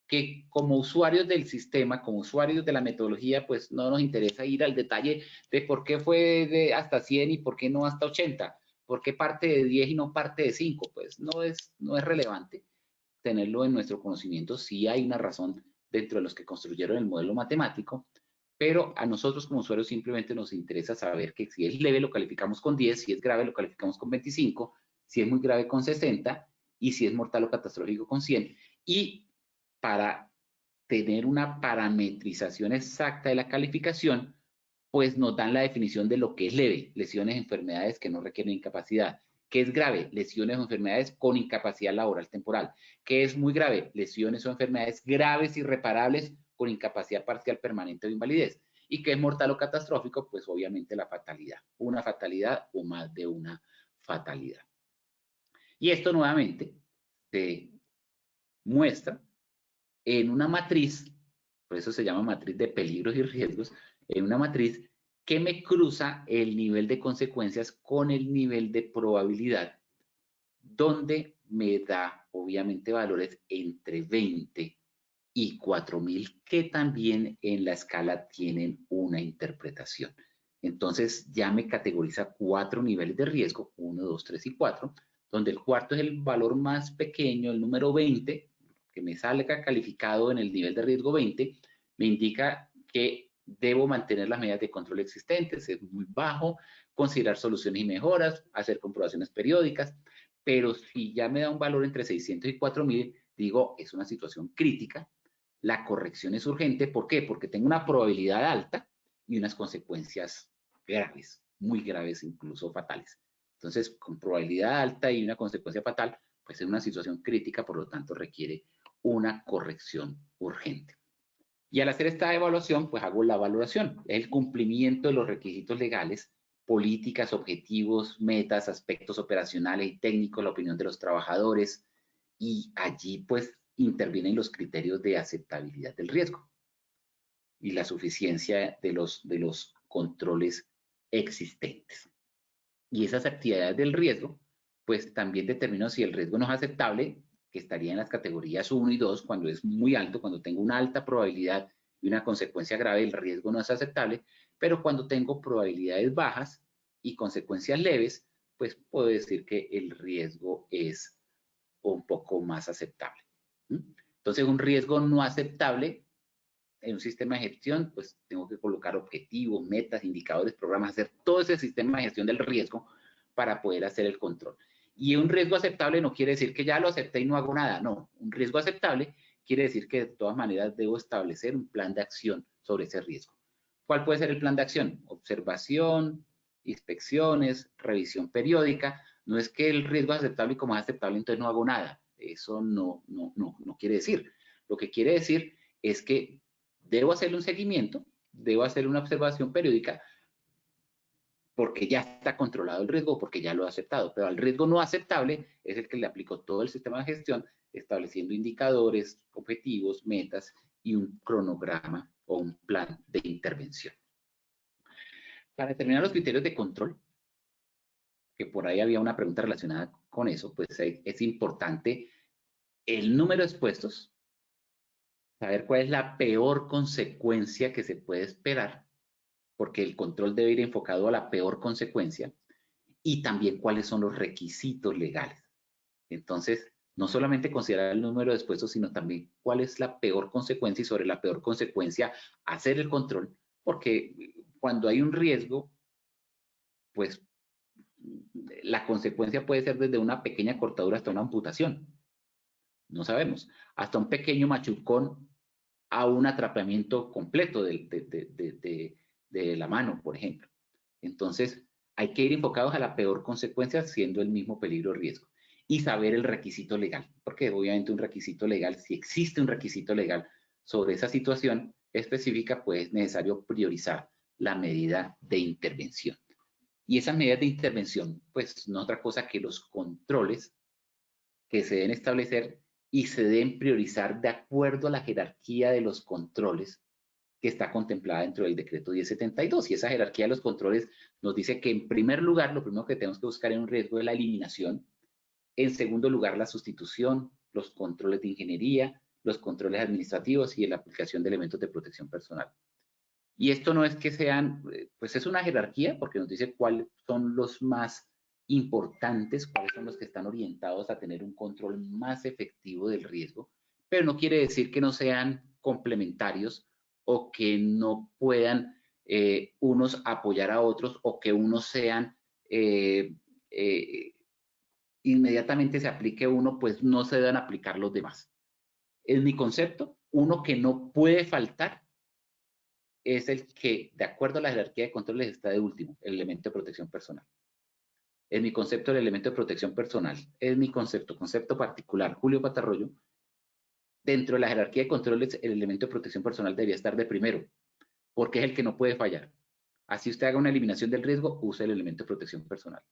Speaker 3: que como usuarios del sistema, como usuarios de la metodología, pues no nos interesa ir al detalle de por qué fue de hasta 100 y por qué no hasta 80, por qué parte de 10 y no parte de 5, pues no es relevante tenerlo en nuestro conocimiento. Sí hay una razón dentro de los que construyeron el modelo matemático, pero a nosotros como usuarios simplemente nos interesa saber que si es leve lo calificamos con 10, si es grave lo calificamos con 25, si es muy grave con 60 y si es mortal o catastrófico con 100. Y para tener una parametrización exacta de la calificación, pues nos dan la definición de lo que es leve, lesiones, enfermedades que no requieren incapacidad. ¿Qué es grave? Lesiones o enfermedades con incapacidad laboral temporal. ¿Qué es muy grave? Lesiones o enfermedades graves irreparables con incapacidad parcial, permanente o invalidez. ¿Y qué es mortal o catastrófico? Pues obviamente la fatalidad. Una fatalidad o más de una fatalidad. Y esto nuevamente se muestra en una matriz, por eso se llama matriz de peligros y riesgos, en una matriz que me cruza el nivel de consecuencias con el nivel de probabilidad, donde me da obviamente valores entre 20 y 4000, que también en la escala tienen una interpretación. Entonces ya me categoriza 4 niveles de riesgo, 1, 2, 3 y 4, donde el cuarto es el valor más pequeño, el número 20, que me salga calificado en el nivel de riesgo 20, me indica que debo mantener las medidas de control existentes, es muy bajo, considerar soluciones y mejoras, hacer comprobaciones periódicas, pero si ya me da un valor entre 600 y 4000, digo, es una situación crítica, la corrección es urgente. ¿Por qué? Porque tengo una probabilidad alta y unas consecuencias graves, muy graves, incluso fatales. Entonces, con probabilidad alta y una consecuencia fatal, pues es una situación crítica, por lo tanto requiere una corrección urgente. Y al hacer esta evaluación, pues hago la valoración, el cumplimiento de los requisitos legales, políticas, objetivos, metas, aspectos operacionales y técnicos, la opinión de los trabajadores, y allí pues intervienen los criterios de aceptabilidad del riesgo y la suficiencia de los controles existentes. Y esas actividades del riesgo, pues también determinan si el riesgo no es aceptable, que estaría en las categorías 1 y 2, cuando es muy alto, cuando tengo una alta probabilidad y una consecuencia grave, el riesgo no es aceptable, pero cuando tengo probabilidades bajas y consecuencias leves, pues puedo decir que el riesgo es un poco más aceptable. Entonces, un riesgo no aceptable en un sistema de gestión, pues tengo que colocar objetivos, metas, indicadores, programas, hacer todo ese sistema de gestión del riesgo para poder hacer el control. Y un riesgo aceptable no quiere decir que ya lo acepté y no hago nada, no. Un riesgo aceptable quiere decir que de todas maneras debo establecer un plan de acción sobre ese riesgo. ¿Cuál puede ser el plan de acción? Observación, inspecciones, revisión periódica. No es que el riesgo es aceptable y como es aceptable entonces no hago nada. Eso no quiere decir. Lo que quiere decir es que debo hacerle un seguimiento, debo hacer una observación periódica porque ya está controlado el riesgo, porque ya lo he aceptado. Pero al riesgo no aceptable es el que le aplico todo el sistema de gestión, estableciendo indicadores, objetivos, metas y un cronograma o un plan de intervención. Para determinar los criterios de control, que por ahí había una pregunta relacionada con eso, pues es importante el número de expuestos, saber cuál es la peor consecuencia que se puede esperar, porque el control debe ir enfocado a la peor consecuencia, y también cuáles son los requisitos legales. Entonces, No solamente considerar el número de expuestos, sino también cuál es la peor consecuencia y sobre la peor consecuencia hacer el control, porque cuando hay un riesgo, pues la consecuencia puede ser desde una pequeña cortadura hasta una amputación. No sabemos. Hasta un pequeño machucón a un atrapamiento completo de la mano, por ejemplo. Entonces, hay que ir enfocados a la peor consecuencia, siendo el mismo peligro o riesgo. Y saber el requisito legal, porque obviamente un requisito legal, si existe un requisito legal sobre esa situación específica, pues es necesario priorizar la medida de intervención. Y esas medidas de intervención, pues no otra cosa que los controles que se deben establecer y se deben priorizar de acuerdo a la jerarquía de los controles que está contemplada dentro del decreto 1072. Y esa jerarquía de los controles nos dice que en primer lugar, lo primero que tenemos que buscar en un riesgo es la eliminación. En segundo lugar, la sustitución, los controles de ingeniería, los controles administrativos y la aplicación de elementos de protección personal. Y esto no es que sean, pues es una jerarquía porque nos dice cuáles son los más importantes, cuáles son los que están orientados a tener un control más efectivo del riesgo, pero no quiere decir que no sean complementarios o que no puedan unos apoyar a otros o que unos sean inmediatamente se aplique uno, pues no se deben aplicar los demás. En mi concepto, uno que no puede faltar es el que, de acuerdo a la jerarquía de controles, está de último, el elemento de protección personal. En mi concepto, el elemento de protección personal es mi concepto particular, Julio Patarroyo. Dentro de la jerarquía de controles, el elemento de protección personal debería estar de primero, porque es el que no puede fallar. Así usted haga una eliminación del riesgo, use el elemento de protección personal.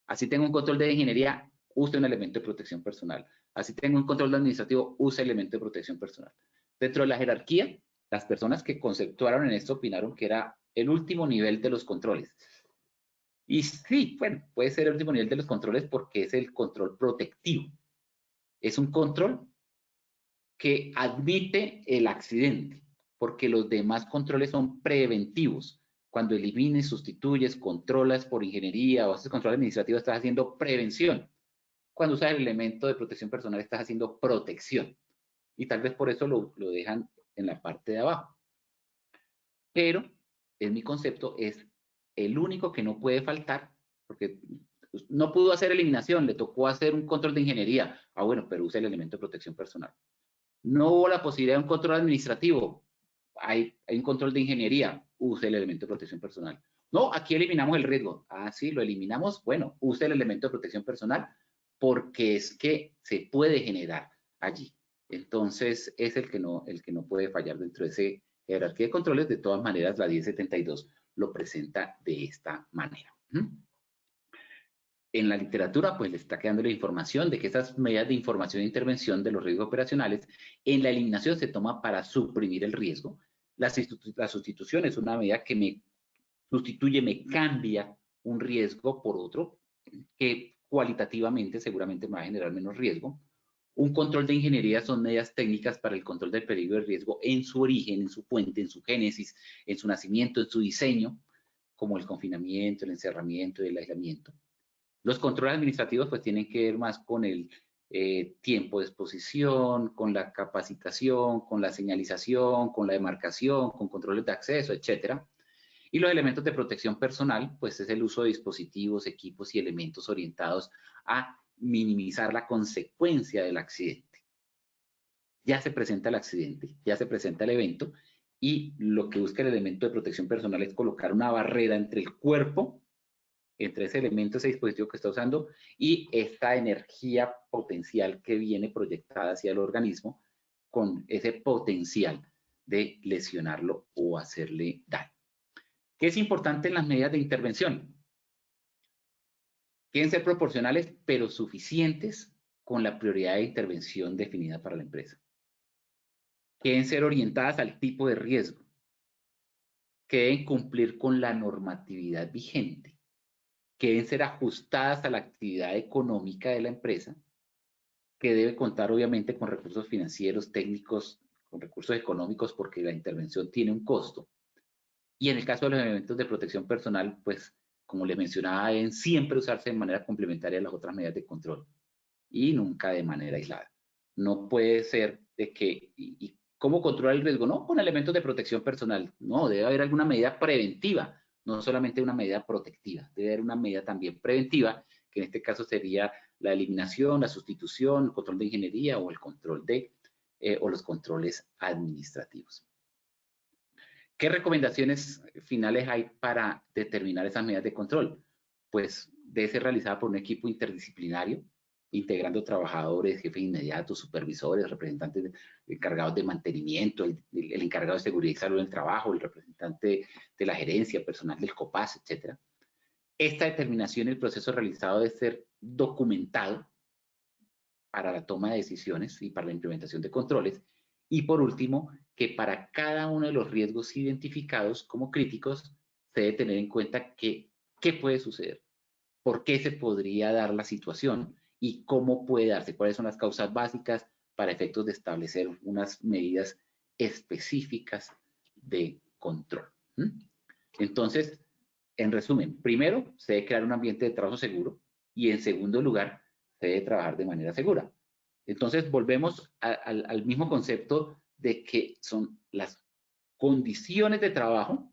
Speaker 3: Así tenga un control de ingeniería, use un elemento de protección personal. Así tenga un control administrativo, use el elemento de protección personal. Dentro de la jerarquía, las personas que conceptuaron en esto opinaron que era el último nivel de los controles. Y sí, bueno, puede ser el último nivel de los controles porque es el control protectivo. Es un control que admite el accidente, porque los demás controles son preventivos. Cuando elimines, sustituyes, controlas por ingeniería o haces control administrativo, estás haciendo prevención. Cuando usas el elemento de protección personal, estás haciendo protección. Y tal vez por eso lo dejan en la parte de abajo. Pero, en mi concepto, es el único que no puede faltar, porque no pudo hacer eliminación, le tocó hacer un control de ingeniería. Ah, bueno, pero usa el elemento de protección personal. No hubo la posibilidad de un control administrativo. Hay un control de ingeniería. Use el elemento de protección personal. No, aquí eliminamos el riesgo. Ah, sí, lo eliminamos. Bueno, use el elemento de protección personal porque es que se puede generar allí. Entonces, es el que no puede fallar dentro de ese jerarquía de controles. De todas maneras, la 1072 lo presenta de esta manera. En la literatura, pues le está quedando la información de que estas medidas de información e intervención de los riesgos operacionales en la eliminación se toma para suprimir el riesgo. La sustitución es una medida que me sustituye, me cambia un riesgo por otro que cualitativamente seguramente me va a generar menos riesgo. Un control de ingeniería son medidas técnicas para el control del peligro de riesgo en su origen, en su fuente, en su génesis, en su nacimiento, en su diseño, como el confinamiento, el encerramiento y el aislamiento. Los controles administrativos pues tienen que ver más con el tiempo de exposición, con la capacitación, con la señalización, con la demarcación, con controles de acceso, etcétera. Y los elementos de protección personal, pues es el uso de dispositivos, equipos y elementos orientados a minimizar la consecuencia del accidente. Ya se presenta el accidente, ya se presenta el evento y lo que busca el elemento de protección personal es colocar una barrera entre el cuerpo, entre ese elemento, ese dispositivo que está usando y esta energía potencial que viene proyectada hacia el organismo con ese potencial de lesionarlo o hacerle daño. ¿Qué es importante en las medidas de intervención? Quieren ser proporcionales, pero suficientes con la prioridad de intervención definida para la empresa. Quieren ser orientadas al tipo de riesgo. Que deben cumplir con la normatividad vigente. Que deben ser ajustadas a la actividad económica de la empresa, que debe contar obviamente con recursos financieros, técnicos, con recursos económicos, porque la intervención tiene un costo. Y en el caso de los elementos de protección personal, pues, como les mencionaba, deben siempre usarse de manera complementaria a las otras medidas de control. y nunca de manera aislada. No puede ser de que, ¿y cómo controlar el riesgo? No con elementos de protección personal, no, debe haber alguna medida preventiva, no solamente una medida protectiva, debe haber una medida también preventiva, que en este caso sería la eliminación, la sustitución, el control de ingeniería o el control de, o los controles administrativos. ¿Qué recomendaciones finales hay para determinar esas medidas de control? Pues debe ser realizada por un equipo interdisciplinario, integrando trabajadores, jefes inmediatos, supervisores, representantes encargados de mantenimiento, el encargado de seguridad y salud del trabajo, el representante de la gerencia, personal del COPAS, etc. Esta determinación y el proceso realizado debe ser documentado para la toma de decisiones y para la implementación de controles. Y por último, que para cada uno de los riesgos identificados como críticos, se debe tener en cuenta qué puede suceder, por qué se podría dar la situación y cómo puede darse, cuáles son las causas básicas para efectos de establecer unas medidas específicas de control. Entonces, en resumen, primero, se debe crear un ambiente de trabajo seguro y en segundo lugar, se debe trabajar de manera segura. Entonces, volvemos al mismo concepto de que son las condiciones de trabajo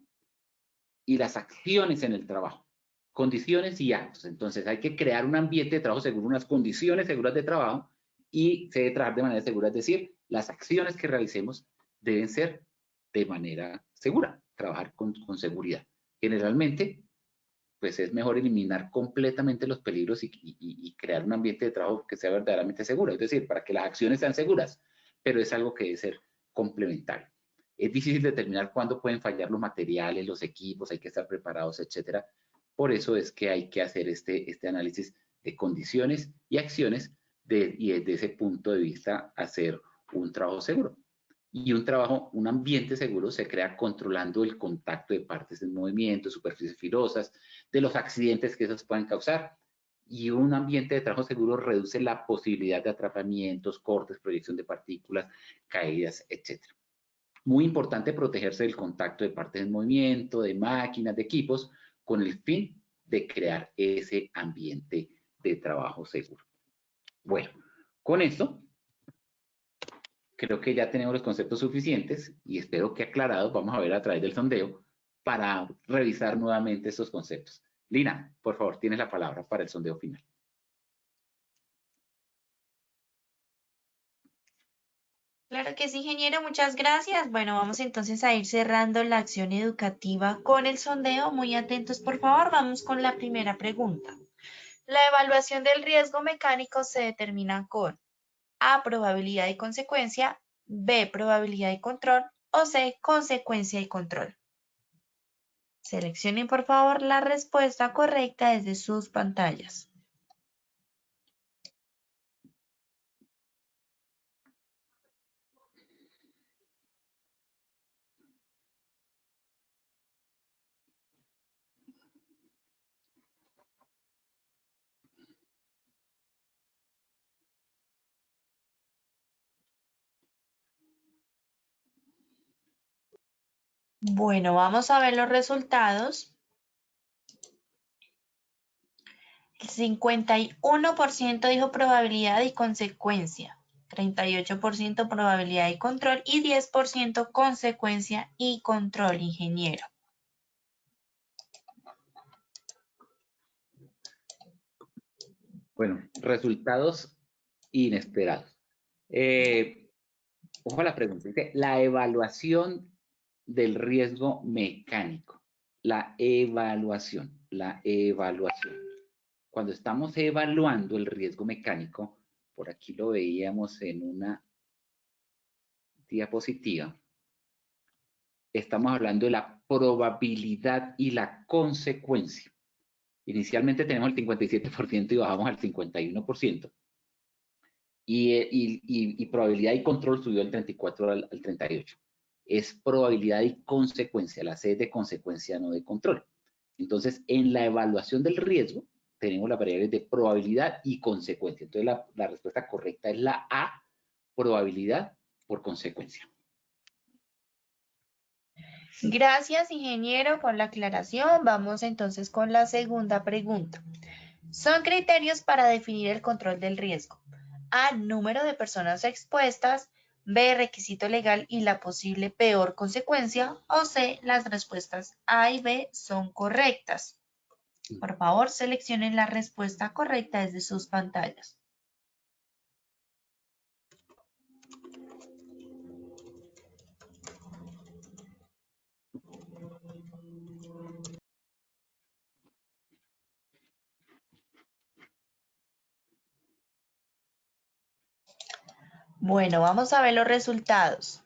Speaker 3: y las acciones en el trabajo. Condiciones y actos. Entonces, hay que crear un ambiente de trabajo seguro, unas condiciones seguras de trabajo y se debe trabajar de manera segura. Es decir, las acciones que realicemos deben ser de manera segura, trabajar con seguridad. Generalmente, pues es mejor eliminar completamente los peligros y crear un ambiente de trabajo que sea verdaderamente seguro, es decir, para que las acciones sean seguras, pero es algo que debe ser complementario. Es difícil determinar cuándo pueden fallar los materiales, los equipos, hay que estar preparados, etcétera. Por eso es que hay que hacer este análisis de condiciones y acciones y desde ese punto de vista hacer un trabajo seguro. Y un ambiente seguro se crea controlando el contacto de partes en movimiento, superficies filosas, de los accidentes que esas pueden causar. Y un ambiente de trabajo seguro reduce la posibilidad de atrapamientos, cortes, proyección de partículas, caídas, etc. Muy importante protegerse del contacto de partes en movimiento, de máquinas, de equipos, con el fin de crear ese ambiente de trabajo seguro. Bueno, con esto creo que ya tenemos los conceptos suficientes y espero que aclarados vamos a ver a través del sondeo para revisar nuevamente estos conceptos. Lina, por favor, tienes la palabra para el sondeo final.
Speaker 2: Claro que sí, ingeniero, muchas gracias. Bueno, vamos entonces a ir cerrando la acción educativa con el sondeo. Muy atentos, por favor. Vamos con la primera pregunta. La evaluación del riesgo mecánico se determina con A, probabilidad y consecuencia, B, probabilidad y control, o C, consecuencia y control. Seleccionen, por favor, la respuesta correcta desde sus pantallas. Bueno, vamos a ver los resultados. El 51% dijo probabilidad y consecuencia, 38% probabilidad y control y 10% consecuencia y control, ingeniero.
Speaker 3: Bueno, resultados inesperados. Ojo a la pregunta. Dice, la evaluación del riesgo mecánico. La evaluación. Cuando estamos evaluando el riesgo mecánico, por aquí lo veíamos en una diapositiva, estamos hablando de la probabilidad y la consecuencia. Inicialmente tenemos el 57% y bajamos al 51%. Y probabilidad y control subió del 34 al 38. Es probabilidad y consecuencia, la C es de consecuencia, no de control. Entonces, en la evaluación del riesgo, tenemos las variables de probabilidad y consecuencia. Entonces, la respuesta correcta es la A, probabilidad por consecuencia.
Speaker 2: Gracias, ingeniero, por la aclaración. Vamos entonces con la segunda pregunta. Son criterios para definir el control del riesgo. A, número de personas expuestas, B, requisito legal y la posible peor consecuencia, o C, las respuestas A y B son correctas. Por favor, seleccionen la respuesta correcta desde sus pantallas. Bueno, vamos a ver los resultados.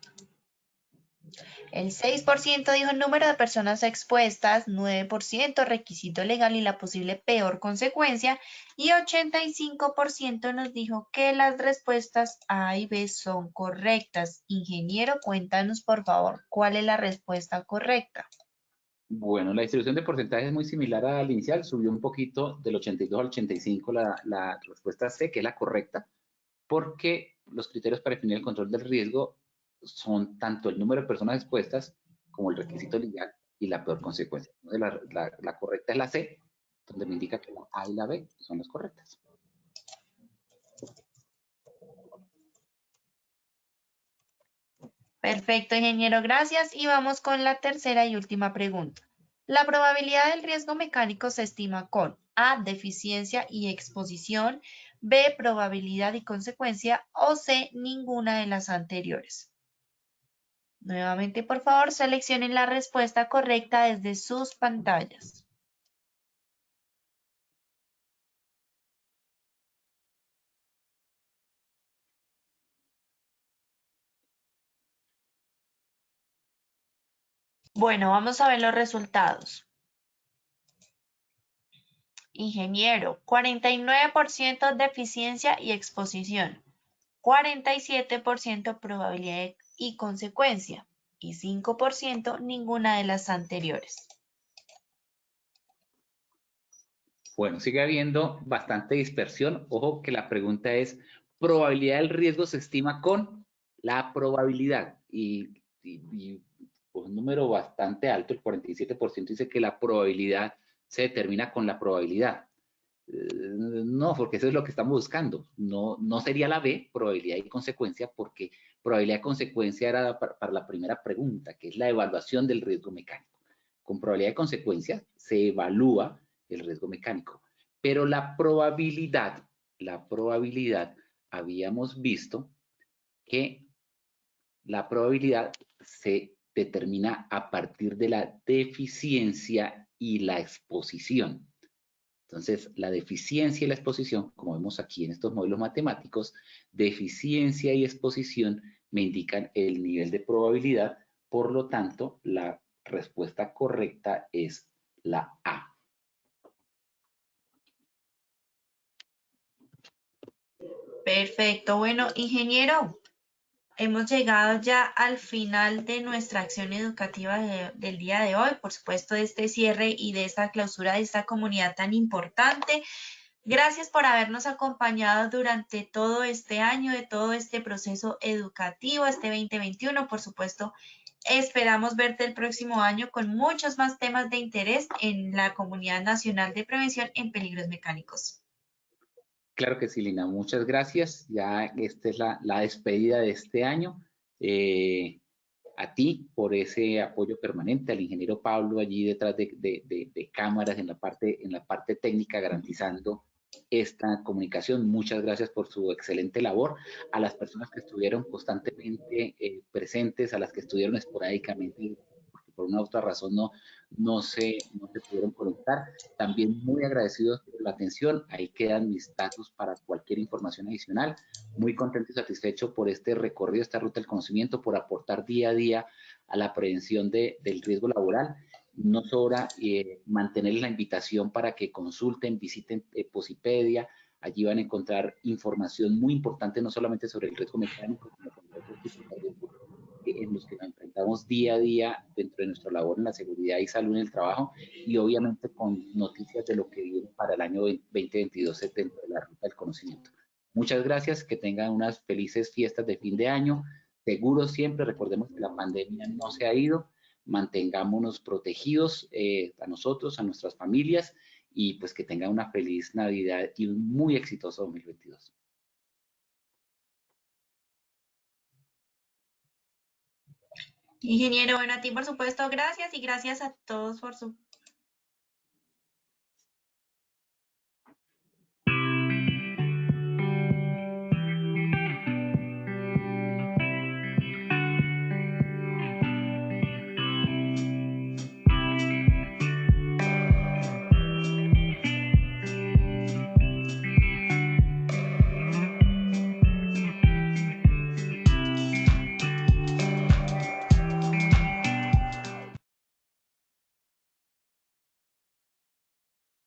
Speaker 2: El 6% dijo el número de personas expuestas, 9% requisito legal y la posible peor consecuencia, y 85% nos dijo que las respuestas A y B son correctas. Ingeniero, cuéntanos por favor, ¿cuál es la respuesta correcta?
Speaker 3: Bueno, la distribución de porcentajes es muy similar al inicial, subió un poquito del 82 al 85 la respuesta C, que es la correcta, porque los criterios para definir el control del riesgo son tanto el número de personas expuestas como el requisito legal y la peor consecuencia. Entonces, la correcta es la C, donde me indica que la A y la B son las correctas.
Speaker 2: Perfecto, ingeniero, gracias. Y vamos con la tercera y última pregunta. La probabilidad del riesgo mecánico se estima con A, deficiencia y exposición, B, probabilidad y consecuencia, o C, ninguna de las anteriores. Nuevamente, por favor, seleccionen la respuesta correcta desde sus pantallas. Bueno, vamos a ver los resultados. Ingeniero, 49% de eficiencia y exposición, 47% probabilidad y consecuencia y 5% ninguna de las anteriores.
Speaker 3: Bueno, sigue habiendo bastante dispersión. Ojo que la pregunta es, ¿probabilidad del riesgo se estima con la probabilidad? Y pues, un número bastante alto, el 47% dice que la probabilidad se determina con la probabilidad. No, porque eso es lo que estamos buscando. No sería la B, probabilidad y consecuencia, porque probabilidad y consecuencia era para la primera pregunta, que es la evaluación del riesgo mecánico. Con probabilidad y consecuencia se evalúa el riesgo mecánico, pero la probabilidad, habíamos visto que la probabilidad se determina a partir de la deficiencia y la exposición. Entonces, la deficiencia y la exposición, como vemos aquí en estos modelos matemáticos, deficiencia y exposición me indican el nivel de probabilidad, por lo tanto, la respuesta correcta es la A.
Speaker 2: Perfecto. Bueno, ingeniero, hemos llegado ya al final de nuestra acción educativa del día de hoy, por supuesto, de este cierre y de esta clausura de esta comunidad tan importante. Gracias por habernos acompañado durante todo este año, de todo este proceso educativo, este 2021. Por supuesto, esperamos verte el próximo año con muchos más temas de interés en la Comunidad Nacional de Prevención en Peligros Mecánicos.
Speaker 3: Claro que sí, Lina, muchas gracias. Ya esta es la despedida de este año. A ti por ese apoyo permanente, al ingeniero Pablo allí detrás de cámaras en la parte técnica garantizando esta comunicación. Muchas gracias por su excelente labor. A las personas que estuvieron constantemente presentes, a las que estuvieron esporádicamente, porque por una u otra razón no se pudieron conectar. También muy agradecidos por la atención. Ahí quedan mis datos para cualquier información adicional. Muy contento y satisfecho por este recorrido, esta ruta del conocimiento, por aportar día a día a la prevención del riesgo laboral. No sobra mantener la invitación para que consulten, visiten Posipedia. Allí van a encontrar información muy importante, no solamente sobre el riesgo mecánico, sino sobre otros tipos de riesgos en los que nos enfrentamos día a día dentro de nuestra labor en la seguridad y salud en el trabajo, y obviamente con noticias de lo que viene para el año 2022 dentro de la ruta del conocimiento. Muchas gracias, que tengan unas felices fiestas de fin de año, seguros siempre, recordemos que la pandemia no se ha ido, mantengámonos protegidos a nosotros, a nuestras familias, y pues que tengan una feliz Navidad y un muy exitoso 2022.
Speaker 2: Ingeniero, bueno, a ti por supuesto, gracias y gracias a todos por su